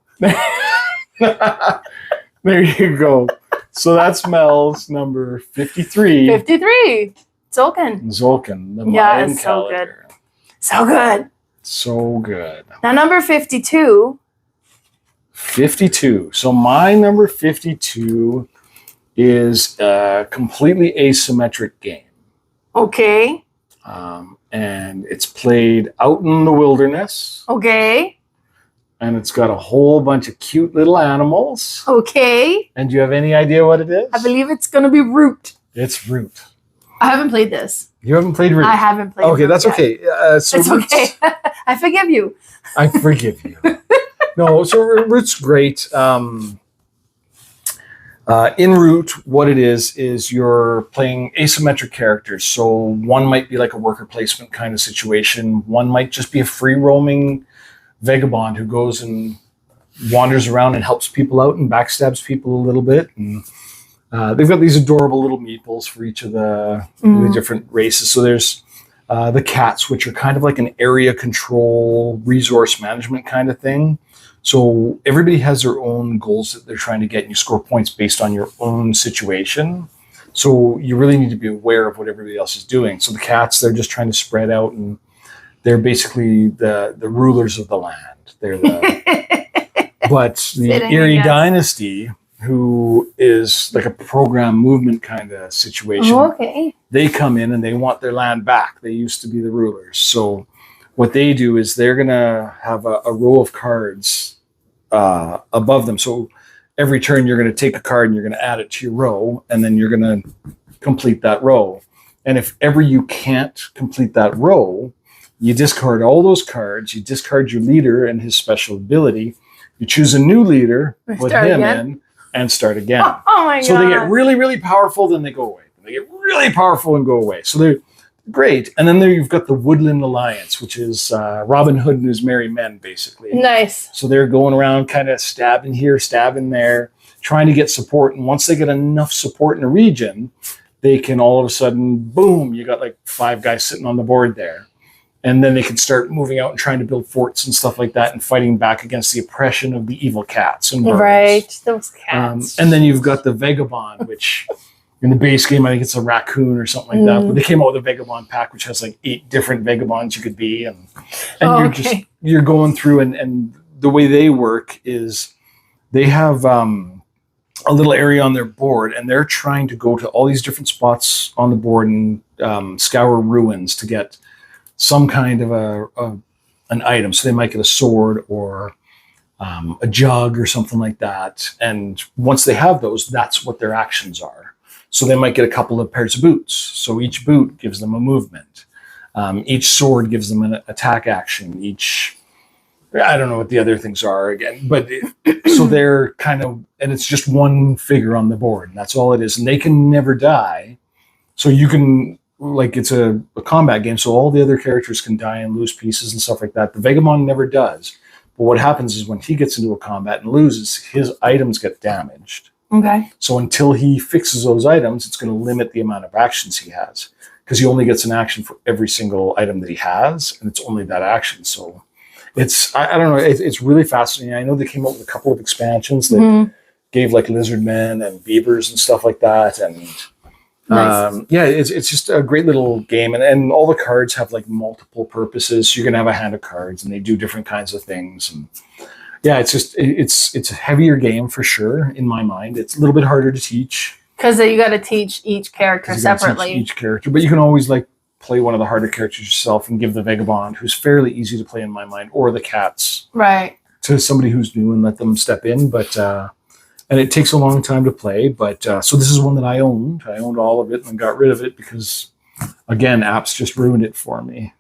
There you go. So that's Mel's number 53. 53. Tzolk'in. The Mayan calendar. So good. So good. Now number 52. 52. So my number 52 is a completely asymmetric game. Okay. And it's played out in the wilderness. Okay. And it's got a whole bunch of cute little animals. Okay. And do you have any idea what it is? I believe it's going to be Root. It's Root. I haven't played this. You haven't played Root? I haven't played Root. Okay, that's okay. So it's okay. I forgive you. I forgive you. No, so Root's great. In Root, what it is you're playing asymmetric characters. So one might be like a worker placement kind of situation. One might just be a free roaming vagabond who goes and wanders around and helps people out and backstabs people a little bit. And they've got these adorable little meeples for each of the different races. So there's the cats, which are kind of like an area control, resource management kind of thing. So everybody has their own goals that they're trying to get, and you score points based on your own situation. So you really need to be aware of what everybody else is doing. So the cats, they're just trying to spread out, and they're basically the rulers of the land. They're the but the Erie Dynasty, who is like a program movement kind of situation. Oh, okay. They come in and they want their land back. They used to be the rulers. So what they do is they're going to have a row of cards above them. So every turn you're going to take a card and you're going to add it to your row, and then you're going to complete that row. And if ever you can't complete that row, you discard all those cards, you discard your leader and his special ability, you choose a new leader, put him in, and start again. Oh my God. So they get really, really powerful, then they go away. They get really powerful and go away. So they're great. And then there you've got the Woodland Alliance, which is Robin Hood and his merry men, basically. Nice. So they're going around kind of stabbing here, stabbing there, trying to get support. And once they get enough support in a region, they can all of a sudden, boom, you got like 5 guys sitting on the board there. And then they can start moving out and trying to build forts and stuff like that and fighting back against the oppression of the evil cats and birds. Right, those cats. And then you've got the Vagabond, which in the base game, I think it's a raccoon or something like that. But they came out with a Vagabond pack, which has like 8 different Vagabonds you could be. And you're going through, and the way they work is they have a little area on their board, and they're trying to go to all these different spots on the board and scour ruins to get some kind of an item. So they might get a sword or a jug or something like that. And once they have those, that's what their actions are. So they might get a couple of pairs of boots. So each boot gives them a movement. Each sword gives them an attack action. I don't know what the other things are again, but so they're kind of, and it's just one figure on the board, and that's all it is. And they can never die. So you can, like, it's a combat game, so all the other characters can die and lose pieces and stuff like that. The Vagabond never does. But what happens is when he gets into a combat and loses, his items get damaged. Okay. So until he fixes those items, it's going to limit the amount of actions he has, because he only gets an action for every single item that he has, and it's only that action. So it's, I don't know, it's really fascinating. I know they came up with a couple of expansions that gave like lizard men and beavers and stuff like that, and nice. It's just a great little game, and all the cards have like multiple purposes. So you're gonna have a hand of cards, and they do different kinds of things. And yeah, it's just it's a heavier game for sure in my mind. It's a little bit harder to teach because you got to teach each character separately. Each character, but you can always like play one of the harder characters yourself and give the Vagabond, who's fairly easy to play in my mind, or the cats, right, to somebody who's new and let them step in. But and it takes a long time to play, but so this is one that I owned. I owned all of it and got rid of it because, again, apps just ruined it for me.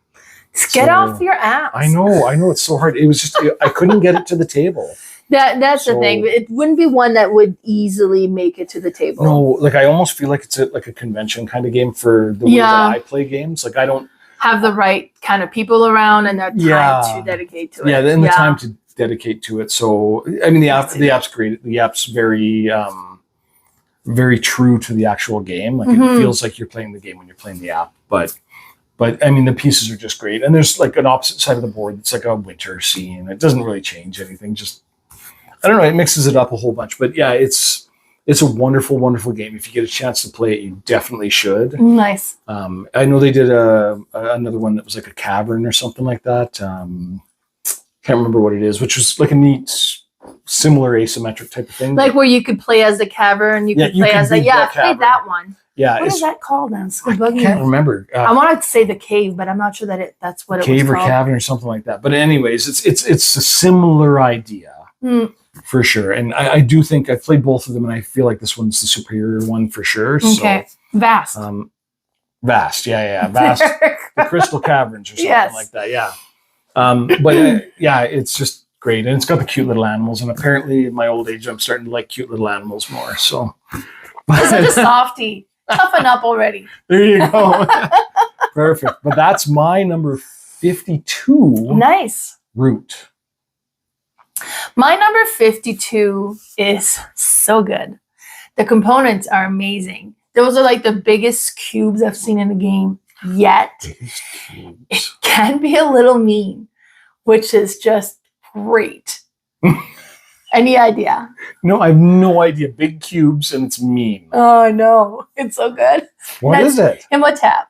Get off your apps. I know. It's so hard. It was just, I couldn't get it to the table. That's the thing. It wouldn't be one that would easily make it to the table. No, like I almost feel like it's like a convention kind of game for the way that I play games. Like I don't have the right kind of people around and the time to dedicate to it. Yeah, and the time to dedicate to it. So I mean, the app's great. The app's very very true to the actual game. Like it feels like you're playing the game when you're playing the app. But I mean, the pieces are just great. And there's like an opposite side of the board. It's like a winter scene. It doesn't really change anything. Just I don't know. It mixes it up a whole bunch. But yeah, it's a wonderful, wonderful game. If you get a chance to play it, you definitely should. Nice. I know they did another one that was like a cavern or something like that. Can't remember what it is, which was like a neat, similar asymmetric type of thing. Like where you could play as the cavern, you could play as a I played that one. Yeah, what is that called now? I can't remember. I wanted to say the cave, but I'm not sure that that's what it was called. Cave or cavern or something like that. But anyways, it's a similar idea for sure. And I do think I've played both of them, and I feel like this one's the superior one for sure. Okay, so, Vast. Vast, yeah, Vast. The Crystal Caverns or something like that. Yeah. But it's just great, and it's got the cute little animals. And apparently, in my old age, I'm starting to like cute little animals more. So, such a softie. Toughen up already. There you go. Perfect. But that's my number 52. Nice. Root. My number 52 is so good. The components are amazing. Those are like the biggest cubes I've seen in the game yet. It can be a little mean, which is just great. Any idea? No, I have no idea. Big cubes and it's mean. Oh, I know. It's so good. What is it? Imhotep.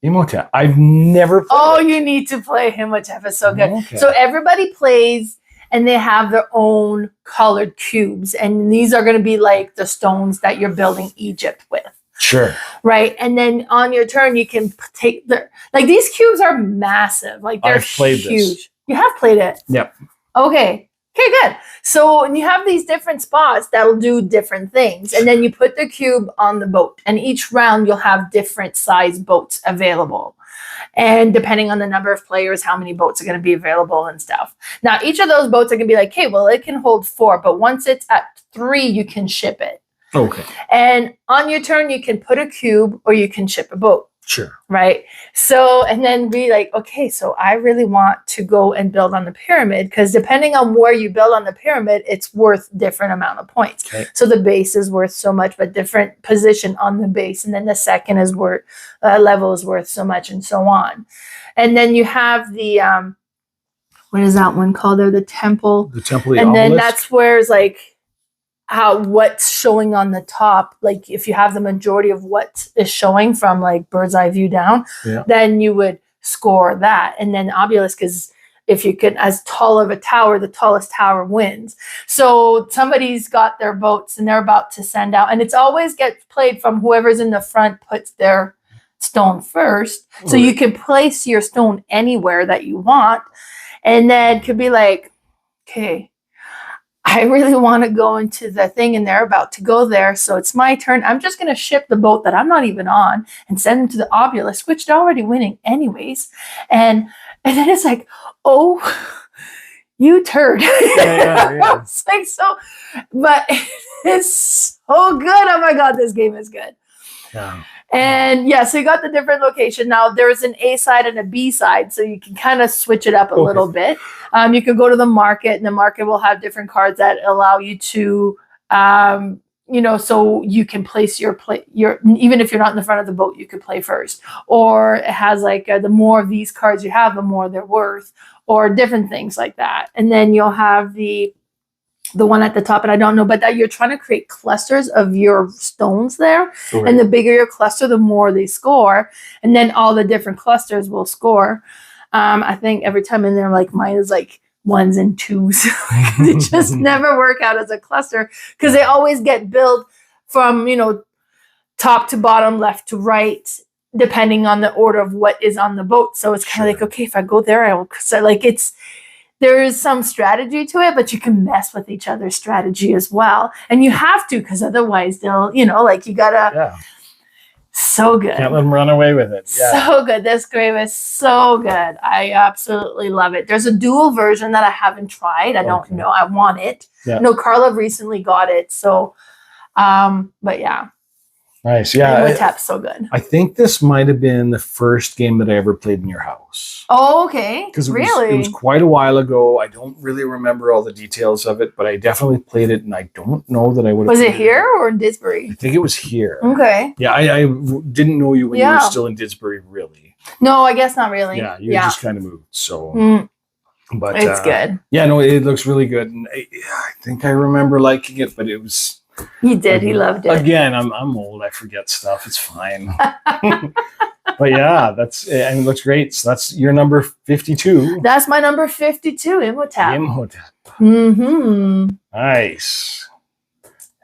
Imhotep. I've never played it. You need to play Imhotep. It's so good. Okay. So everybody plays and they have their own colored cubes. And these are going to be like the stones that you're building Egypt with. Sure. Right. And then on your turn, you can take like these cubes are massive. Like they're I've played huge. this. You have played it? Yep. Okay, good. So you have these different spots that'll do different things. And then you put the cube on the boat. And each round you'll have different size boats available. And depending on the number of players, how many boats are going to be available and stuff. Now, each of those boats are going to be like, okay, well, it can hold 4. But once it's at 3, you can ship it. Okay. And on your turn, you can put a cube or you can ship a boat. Sure. Right. So, and then be like, okay, so I really want to go and build on the pyramid because depending on where you build on the pyramid, it's worth different amount of points. Okay. So the base is worth so much, but different position on the base. And then the second is worth, level is worth so much and so on. And then you have the, what is that one called there? The temple. The temple. And then that's where it's like, what's showing on the top, like if you have the majority of what is showing from like bird's eye view down, then you would score that. And then obelisk is if you can, as tall of a tower, the tallest tower wins. So somebody's got their boats and they're about to send out, and it's always gets played from whoever's in the front puts their stone first. So you can place your stone anywhere that you want. And then it could be like, okay, I really want to go into the thing and they're about to go there. So it's my turn. I'm just going to ship the boat that I'm not even on and send them to the obelisk, which they're already winning anyways. And then it's like, oh, you turd. Yeah. It's like, so, but it's so good. Oh my God, this game is good. Yeah. And yeah, so you got the different location. Now there's an A side and a B side, so you can kind of switch it up a little bit. You can go to the market, and the market will have different cards that allow you to, so you can place your even if you're not in the front of the boat, you could play first. Or it has like the more of these cards you have, the more they're worth, or different things like that. And then you'll have the one at the top, and I don't know, but that you're trying to create clusters of your stones there. Right. And the bigger your cluster, the more they score. And then all the different clusters will score. I think every time in there, like mine is like 1s and 2s. They just never work out as a cluster because they always get built from, top to bottom, left to right, depending on the order of what is on the boat. So it's kind of like, okay, if I go there, I will. So like there is some strategy to it, but you can mess with each other's strategy as well. And you have to, because otherwise they'll, you gotta, so good. Can't let them run away with it. Yeah. So good. This game is so good. I absolutely love it. There's a dual version that I haven't tried. I don't know. I want it. Yeah. No, Carla recently got it. So, but yeah. Nice. Yeah. Imhotep's so good. I think this might have been the first game that I ever played in your house. Oh, okay. Because it was quite a while ago. I don't really remember all the details of it, but I definitely played it, and I don't know that I would have. Was it here or in Didsbury? I think it was here. Okay. Yeah, I didn't know you when you were still in Didsbury, really. No, I guess not really. Yeah, you just kind of moved. So, but it's good. Yeah, no, it looks really good, and I think I remember liking it, but it was. He did. He loved it. Again, I'm old. I forget stuff. It's fine. But yeah, it looks great. So that's your number 52. That's my number 52, Imhotep. Imhotep. Mm-hmm. Nice.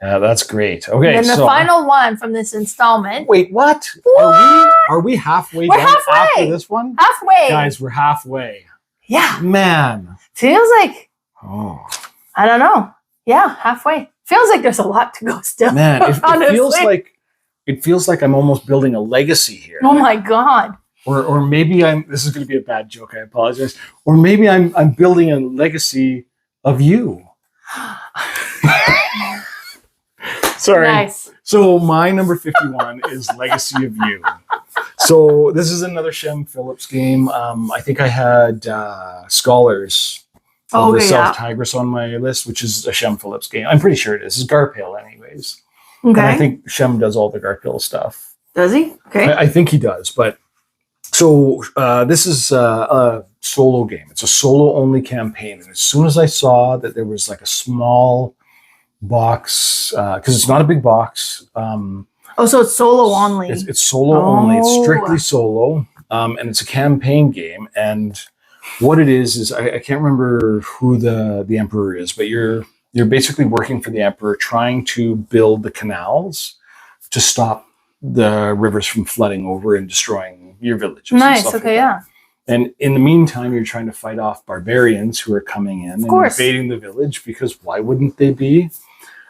Yeah, that's great. Okay, and then the final one from this installment. Wait, what? Are we halfway we're done halfway. after this one? Halfway. Guys, we're halfway. Yeah. Man. Feels like, I don't know. Yeah, halfway. Feels like there's a lot to go still. Man, it feels like I'm almost building a legacy here. Oh my God. Or maybe this is going to be a bad joke, I apologize. Or maybe I'm building a legacy of you. Sorry. Nice. So my number 51 is Legacy of You. So this is another Shem Phillips game. I think I had Scholars of the Okay, South yeah. Tigris on my list, which is a Shem Phillips game. I'm pretty sure it is. It's Garphill anyways. And I Okay. think Shem does all the Garphill stuff. Does he? Okay. I think he does. But so this is a solo game. It's a solo-only campaign. And as soon as I saw that there was like a small box, because it's not a big box. So it's solo only. It's solo only. It's Oh. strictly solo. And it's a campaign game. And what it is I can't remember who the emperor is, but you're basically working for the emperor, trying to build the canals to stop the rivers from flooding over and destroying your villages. Nice. Okay. Yeah. And in the meantime, you're trying to fight off barbarians who are coming in and invading the village, because why wouldn't they be?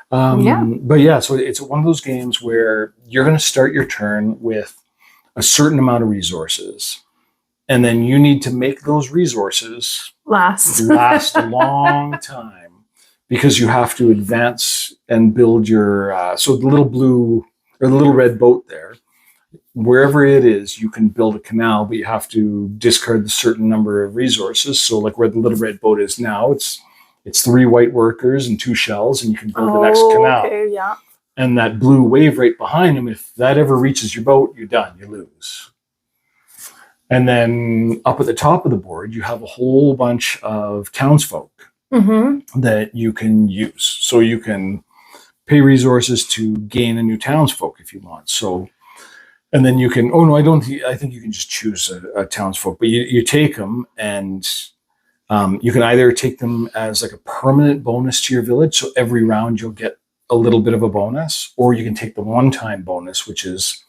But yeah, so it's one of those games where you're going to start your turn with a certain amount of resources, and then you need to make those resources last a long time, because you have to advance and build your so the little blue or the little red boat there, wherever it is, you can build a canal, but you have to discard a certain number of resources. So like where the little red boat is now, it's 3 white workers and 2 shells, and you can build the next canal. Okay, yeah. And that blue wave right behind them, if that ever reaches your boat, you're done, you lose. And then up at the top of the board, you have a whole bunch of townsfolk that you can use. So you can pay resources to gain a new townsfolk if you want. So, and then you can, I think you can just choose a townsfolk, but you take them, and you can either take them as like a permanent bonus to your village. So every round you'll get a little bit of a bonus, or you can take the one-time bonus, which is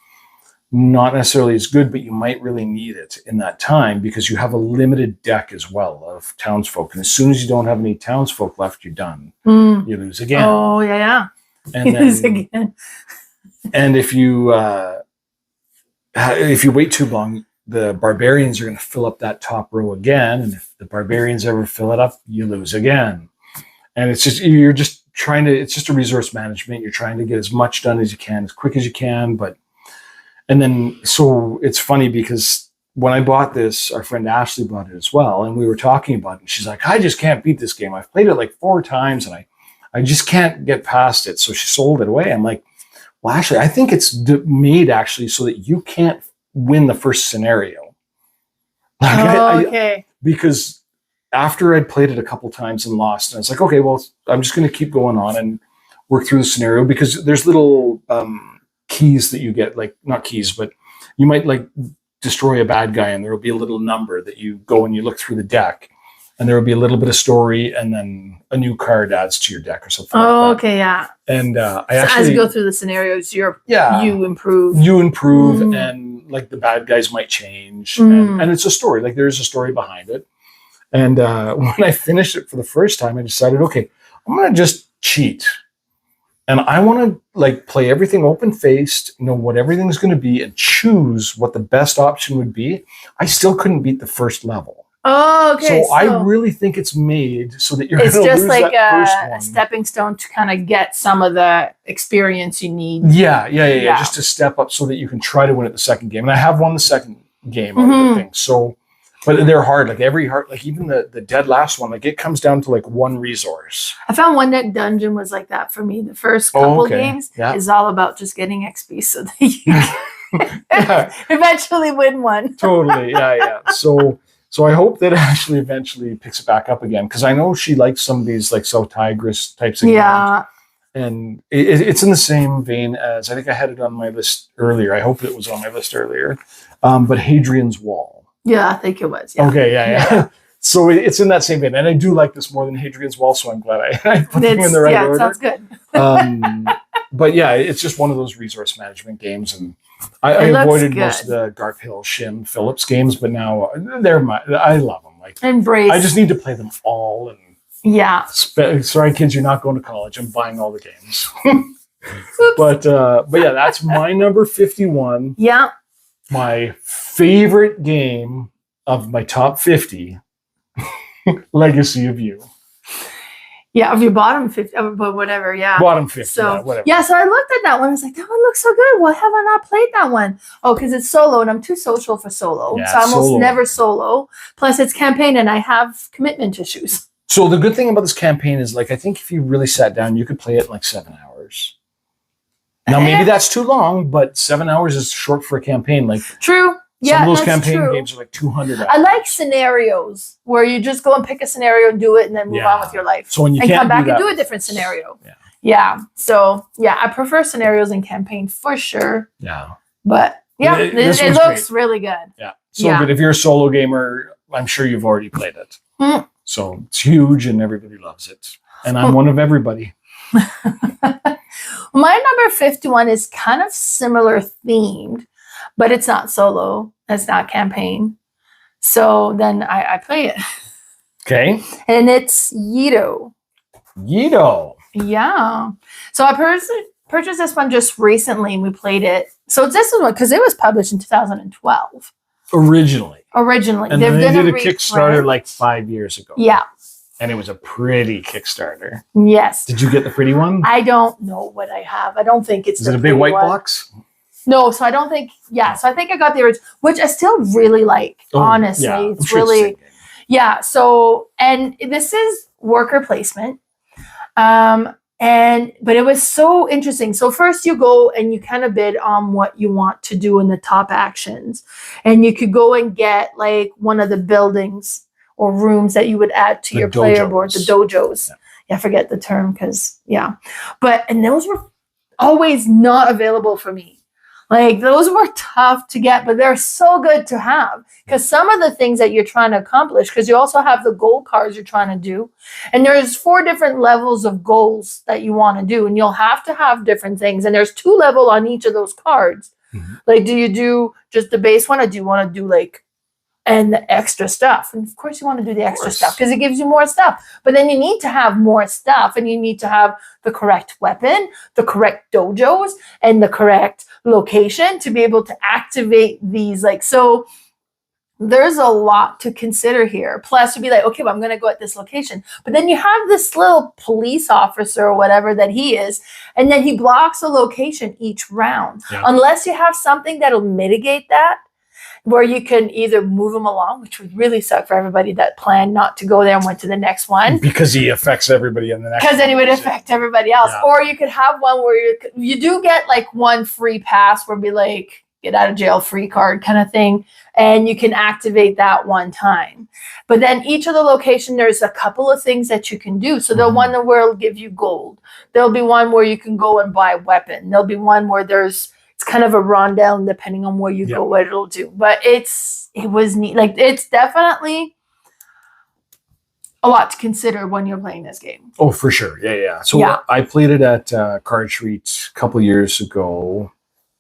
not necessarily as good, but you might really need it in that time, because you have a limited deck as well of townsfolk. And as soon as you don't have any townsfolk left, you're done. You lose again. Oh, yeah. And Lose then, again. and if you wait too long, the barbarians are going to fill up that top row again. And if the barbarians ever fill it up, you lose again. And it's just, it's just a resource management. You're trying to get as much done as you can, as quick as you can. And then, so it's funny because when I bought this, our friend Ashley bought it as well. And we were talking about it. And she's like, I just can't beat this game. I've played it like 4 times and I just can't get past it. So she sold it away. I'm like, well, actually, I think it's made actually so that you can't win the first scenario. Okay. Because after I'd played it a couple times and lost, and I was like, okay, well, I'm just going to keep going on and work through the scenario, because there's little keys that you get, like not keys, but you might like destroy a bad guy, and there will be a little number that you go and you look through the deck, and there will be a little bit of story, and then a new card adds to your deck or something. Okay, yeah. And as you go through the scenarios, you improve. You improve, and like the bad guys might change, and it's a story. Like there's a story behind it. And when I finished it for the first time, I decided, okay, I'm going to just cheat. And I want to like play everything open-faced, know what everything's going to be, and choose what the best option would be. I still couldn't beat the first level. Oh, okay. So I really think it's made so that you're going to lose lose like that first one. a stepping stone to kind of get some of the experience you need. Yeah. Just to step up so that you can try to win at the second game. And I have won the second game of the thing. So, but they're hard. Like even the dead last one, like it comes down to like one resource. I found one that dungeon was like that for me. The first couple games is all about just getting XP so that you eventually win one. Totally. Yeah. So I hope that Ashley eventually picks it back up again, because I know she likes some of these like South Tigris types of games. And it's in the same vein as, I think I had it on my list earlier. I hope it was on my list earlier. But Hadrian's Wall. Yeah, I think it was. Yeah. Okay, yeah. So it's in that same vein. And I do like this more than Hadrian's Wall, so I'm glad I put them in the right order. Yeah, it sounds good. But yeah, it's just one of those resource management games. And I avoided most of the Garphill, Shem, Phillips games, but now I love them. Like, embrace. I just need to play them all. And sorry, kids, you're not going to college. I'm buying all the games. But yeah, that's my number 51. Yeah. My favorite game of my top 50, Legacy of You. Yeah, of your bottom 50, but whatever, yeah. Bottom 50, so, whatever. Yeah, so I looked at that one. I was like, that one looks so good. Why have I not played that one? Oh, because it's solo, and I'm too social for solo. Yeah, so I almost never solo. Plus, it's campaign, and I have commitment issues. So the good thing about this campaign is, like, I think if you really sat down, you could play it in like 7 hours. Now, maybe that's too long, but 7 hours is short for a campaign. Like, true. Yeah, some of those that's campaign true. games are like 200 hours. I like scenarios where you just go and pick a scenario and do it and then move on with your life. So when you and can't come back do and that, do a different scenario. Yeah. Yeah. So, yeah, I prefer scenarios in campaign for sure. Yeah. But, yeah, It it looks really good. Yeah. So good. If you're a solo gamer, I'm sure you've already played it. Mm. So it's huge and everybody loves it. And I'm one of everybody. My number 51 is kind of similar themed, but it's not solo. It's not campaign. So then I play it. Okay. And it's Yedo. Yedo. Yeah. So I purchased this one just recently and we played it. So this is one because it was published in 2012. Originally. They've And then they done did a Kickstarter like 5 years ago. Yeah. And it was a pretty Kickstarter. Yes. Did you get the pretty one? I don't know what I have. I don't think it's Is it a big white box? No, so I don't think, so I think I got the original, which I still really like, honestly. Yeah, it's sure really, so, and this is worker placement. But it was so interesting. So first you go and you kind of bid on what you want to do in the top actions. And you could go and get like one of the buildings or rooms that you would add to your player board, the dojos. Yeah, I forget the term and those were always not available for me. Like those were tough to get, but they're so good to have because some of the things that you're trying to accomplish, because you also have the goal cards you're trying to do. And there's 4 different levels of goals that you want to do. And you'll have to have different things. And there's 2 levels on each of those cards. Mm-hmm. Like, do you do just the base one or do you want to do like and the extra stuff? And of course you want to do the extra stuff because it gives you more stuff. But then you need to have more stuff and you need to have the correct weapon, the correct dojos, and the correct location to be able to activate these. Like, so there's a lot to consider here. Plus you'd be like, okay, well, I'm going to go at this location. But then you have this little police officer or whatever that he is, and then he blocks a location each round. Yeah. Unless you have something that'll mitigate that, where you can either move them along, which would really suck for everybody that planned not to go there and went to the next one. Because he affects everybody in the next one. Because then he would affect everybody else. Yeah. Or you could have one where you do get like one free pass where be like, get out of jail free card kind of thing. And you can activate that one time. But then each of the location, there's a couple of things that you can do. So the one where it'll give you gold. There'll be one where you can go and buy a weapon. There'll be one where it's kind of a rundown depending on where you go, what it'll do. But it was neat. Like, it's definitely a lot to consider when you're playing this game. Oh, for sure. Yeah. So I played it at Card Treat a couple years ago.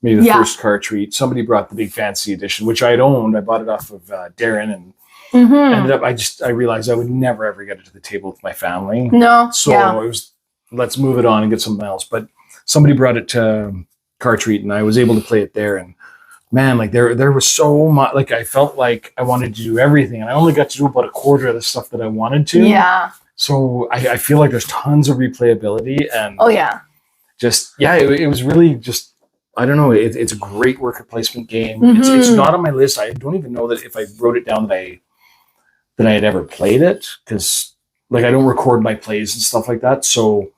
Maybe the first Card Treat. Somebody brought the big fancy edition, which I'd owned. I bought it off of Darren and ended up, I realized I would never, ever get it to the table with my family. No. So it was, let's move it on and get something else. But somebody brought it to Card Treat and I was able to play it there. And man, like there was so much, like I felt like I wanted to do everything. And I only got to do about a quarter of the stuff that I wanted to. Yeah. So I feel like there's tons of replayability and it was really just, I don't know. It's a great worker placement game. It's not on my list. I don't even know that if I wrote it down that I had ever played it, because like I don't record my plays and stuff like that. So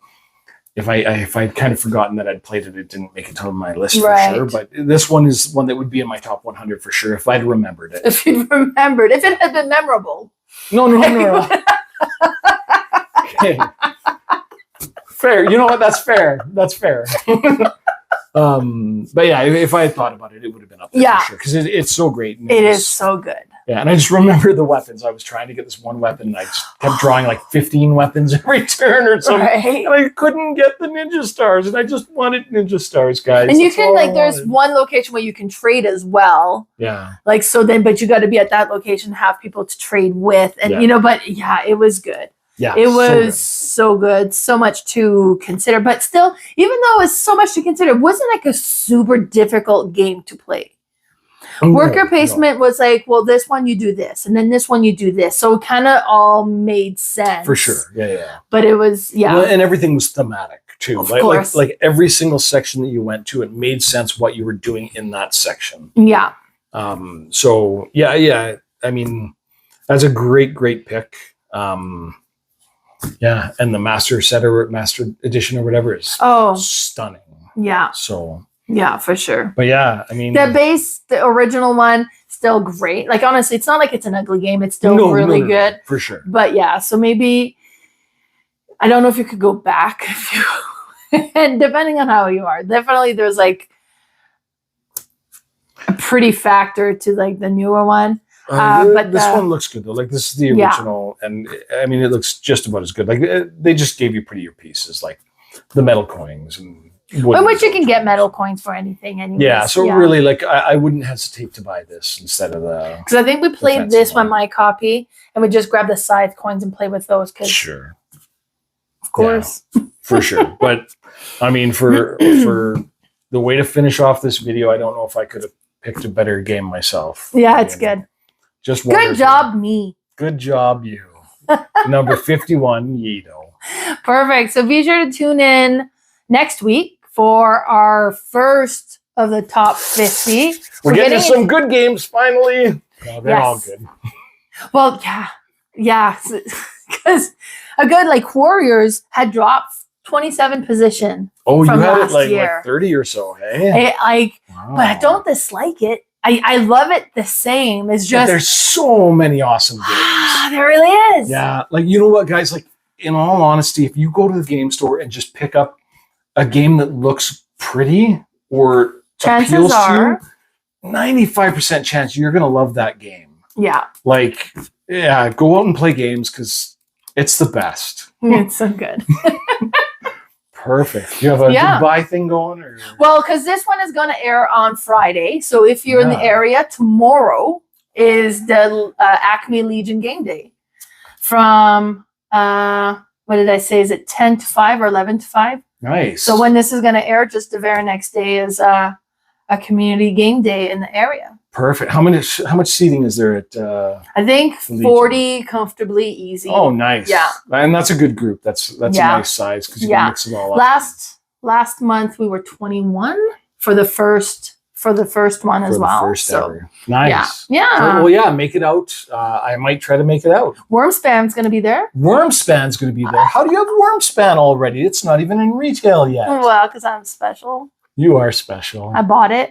if I'd kind of forgotten that I'd played it, it didn't make it on my list for sure. But this one is one that would be in my top 100 for sure if I'd remembered it. If you'd remembered, if it had been memorable. No. Okay. Fair. You know what? That's fair. But yeah, if I had thought about it, it would have been up there for sure because it's so great. It is so good. Yeah, and I just remember the weapons. I was trying to get this one weapon, and I just kept drawing like 15 weapons every turn or something, and I couldn't get the ninja stars, and I just wanted ninja stars, guys. And you can there's one location where you can trade as well. Yeah. Like so, but you got to be at that location, have people to trade with, and But yeah, it was good. Yeah, it was so good, so much to consider. But still, even though it's so much to consider, it wasn't like a super difficult game to play. Worker placement was like, well, this one you do this, and then this one you do this. So it kind of all made sense. For sure, yeah. But it was, well, and everything was thematic too. Of course. Like every single section that you went to, it made sense what you were doing in that section. Yeah. So yeah. I mean, that's a great pick. Yeah, and the master set or master edition or whatever is stunning. Yeah. So yeah, for sure. But yeah, I mean, the original one, still great. Like honestly, it's not like it's an ugly game. It's still really good for sure. But yeah, so maybe I don't know if you could go back if you, and depending on how you are, definitely there's like a pretty factor to like the newer one. But this one looks good though. Like this is the original, and I mean it looks just about as good. Like they just gave you prettier pieces, like the metal coins and. Which you can get metal coins for anything anyways. Yeah, so really, like, I wouldn't hesitate to buy this instead of the... Because I think we played this on my copy, and we just grabbed the scythe coins and play with those. Sure. Of course. Yeah, for sure. But, I mean, for the way to finish off this video, I don't know if I could have picked a better game myself. Yeah, it's good. Just good job, me. Good job, you. Number 51, Yedo. Perfect. So be sure to tune in next week for our first of the top 50. We're getting some good games finally. Oh, they're all good. Well, yeah. Because a good like Quarriors had dropped 27 position. Oh, you had it like 30 or so, hey? Wow. But I don't dislike it. I love it the same. It's just there's so many awesome games. There really is. Yeah, like you know what, guys? Like in all honesty, if you go to the game store and just pick up a game that looks pretty or appeals to you, 95% chance you're going to love that game. Yeah. Like, yeah, go out and play games because it's the best. It's so good. Perfect. You have a Dubai thing going? Or? Well, because this one is going to air on Friday. So if you're in the area, tomorrow is the Acme Legion game day. From, what did I say? Is it 10 to 5 or 11 to 5? Nice. So when this is going to air, just the very next day is a community game day in the area. Perfect. How much seating is there at? I think 40 comfortably easy. Oh, nice. Yeah, and that's a good group. That's a nice size because you can mix it all up. Last month we were 21 for the first one as well. First ever. Nice. Yeah. Well, make it out. I might try to make it out. Wormspan's going to be there. Wormspan's going to be there. How do you have Wormspan already? It's not even in retail yet. Well, because I'm special. You are special. I bought it.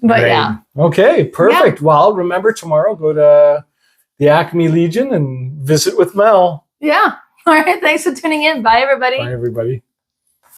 But Great. Yeah. Okay, perfect. Yeah. Well, remember tomorrow, go to the Acme Legion and visit with Mel. Yeah. All right. Thanks for tuning in. Bye, everybody. Bye, everybody.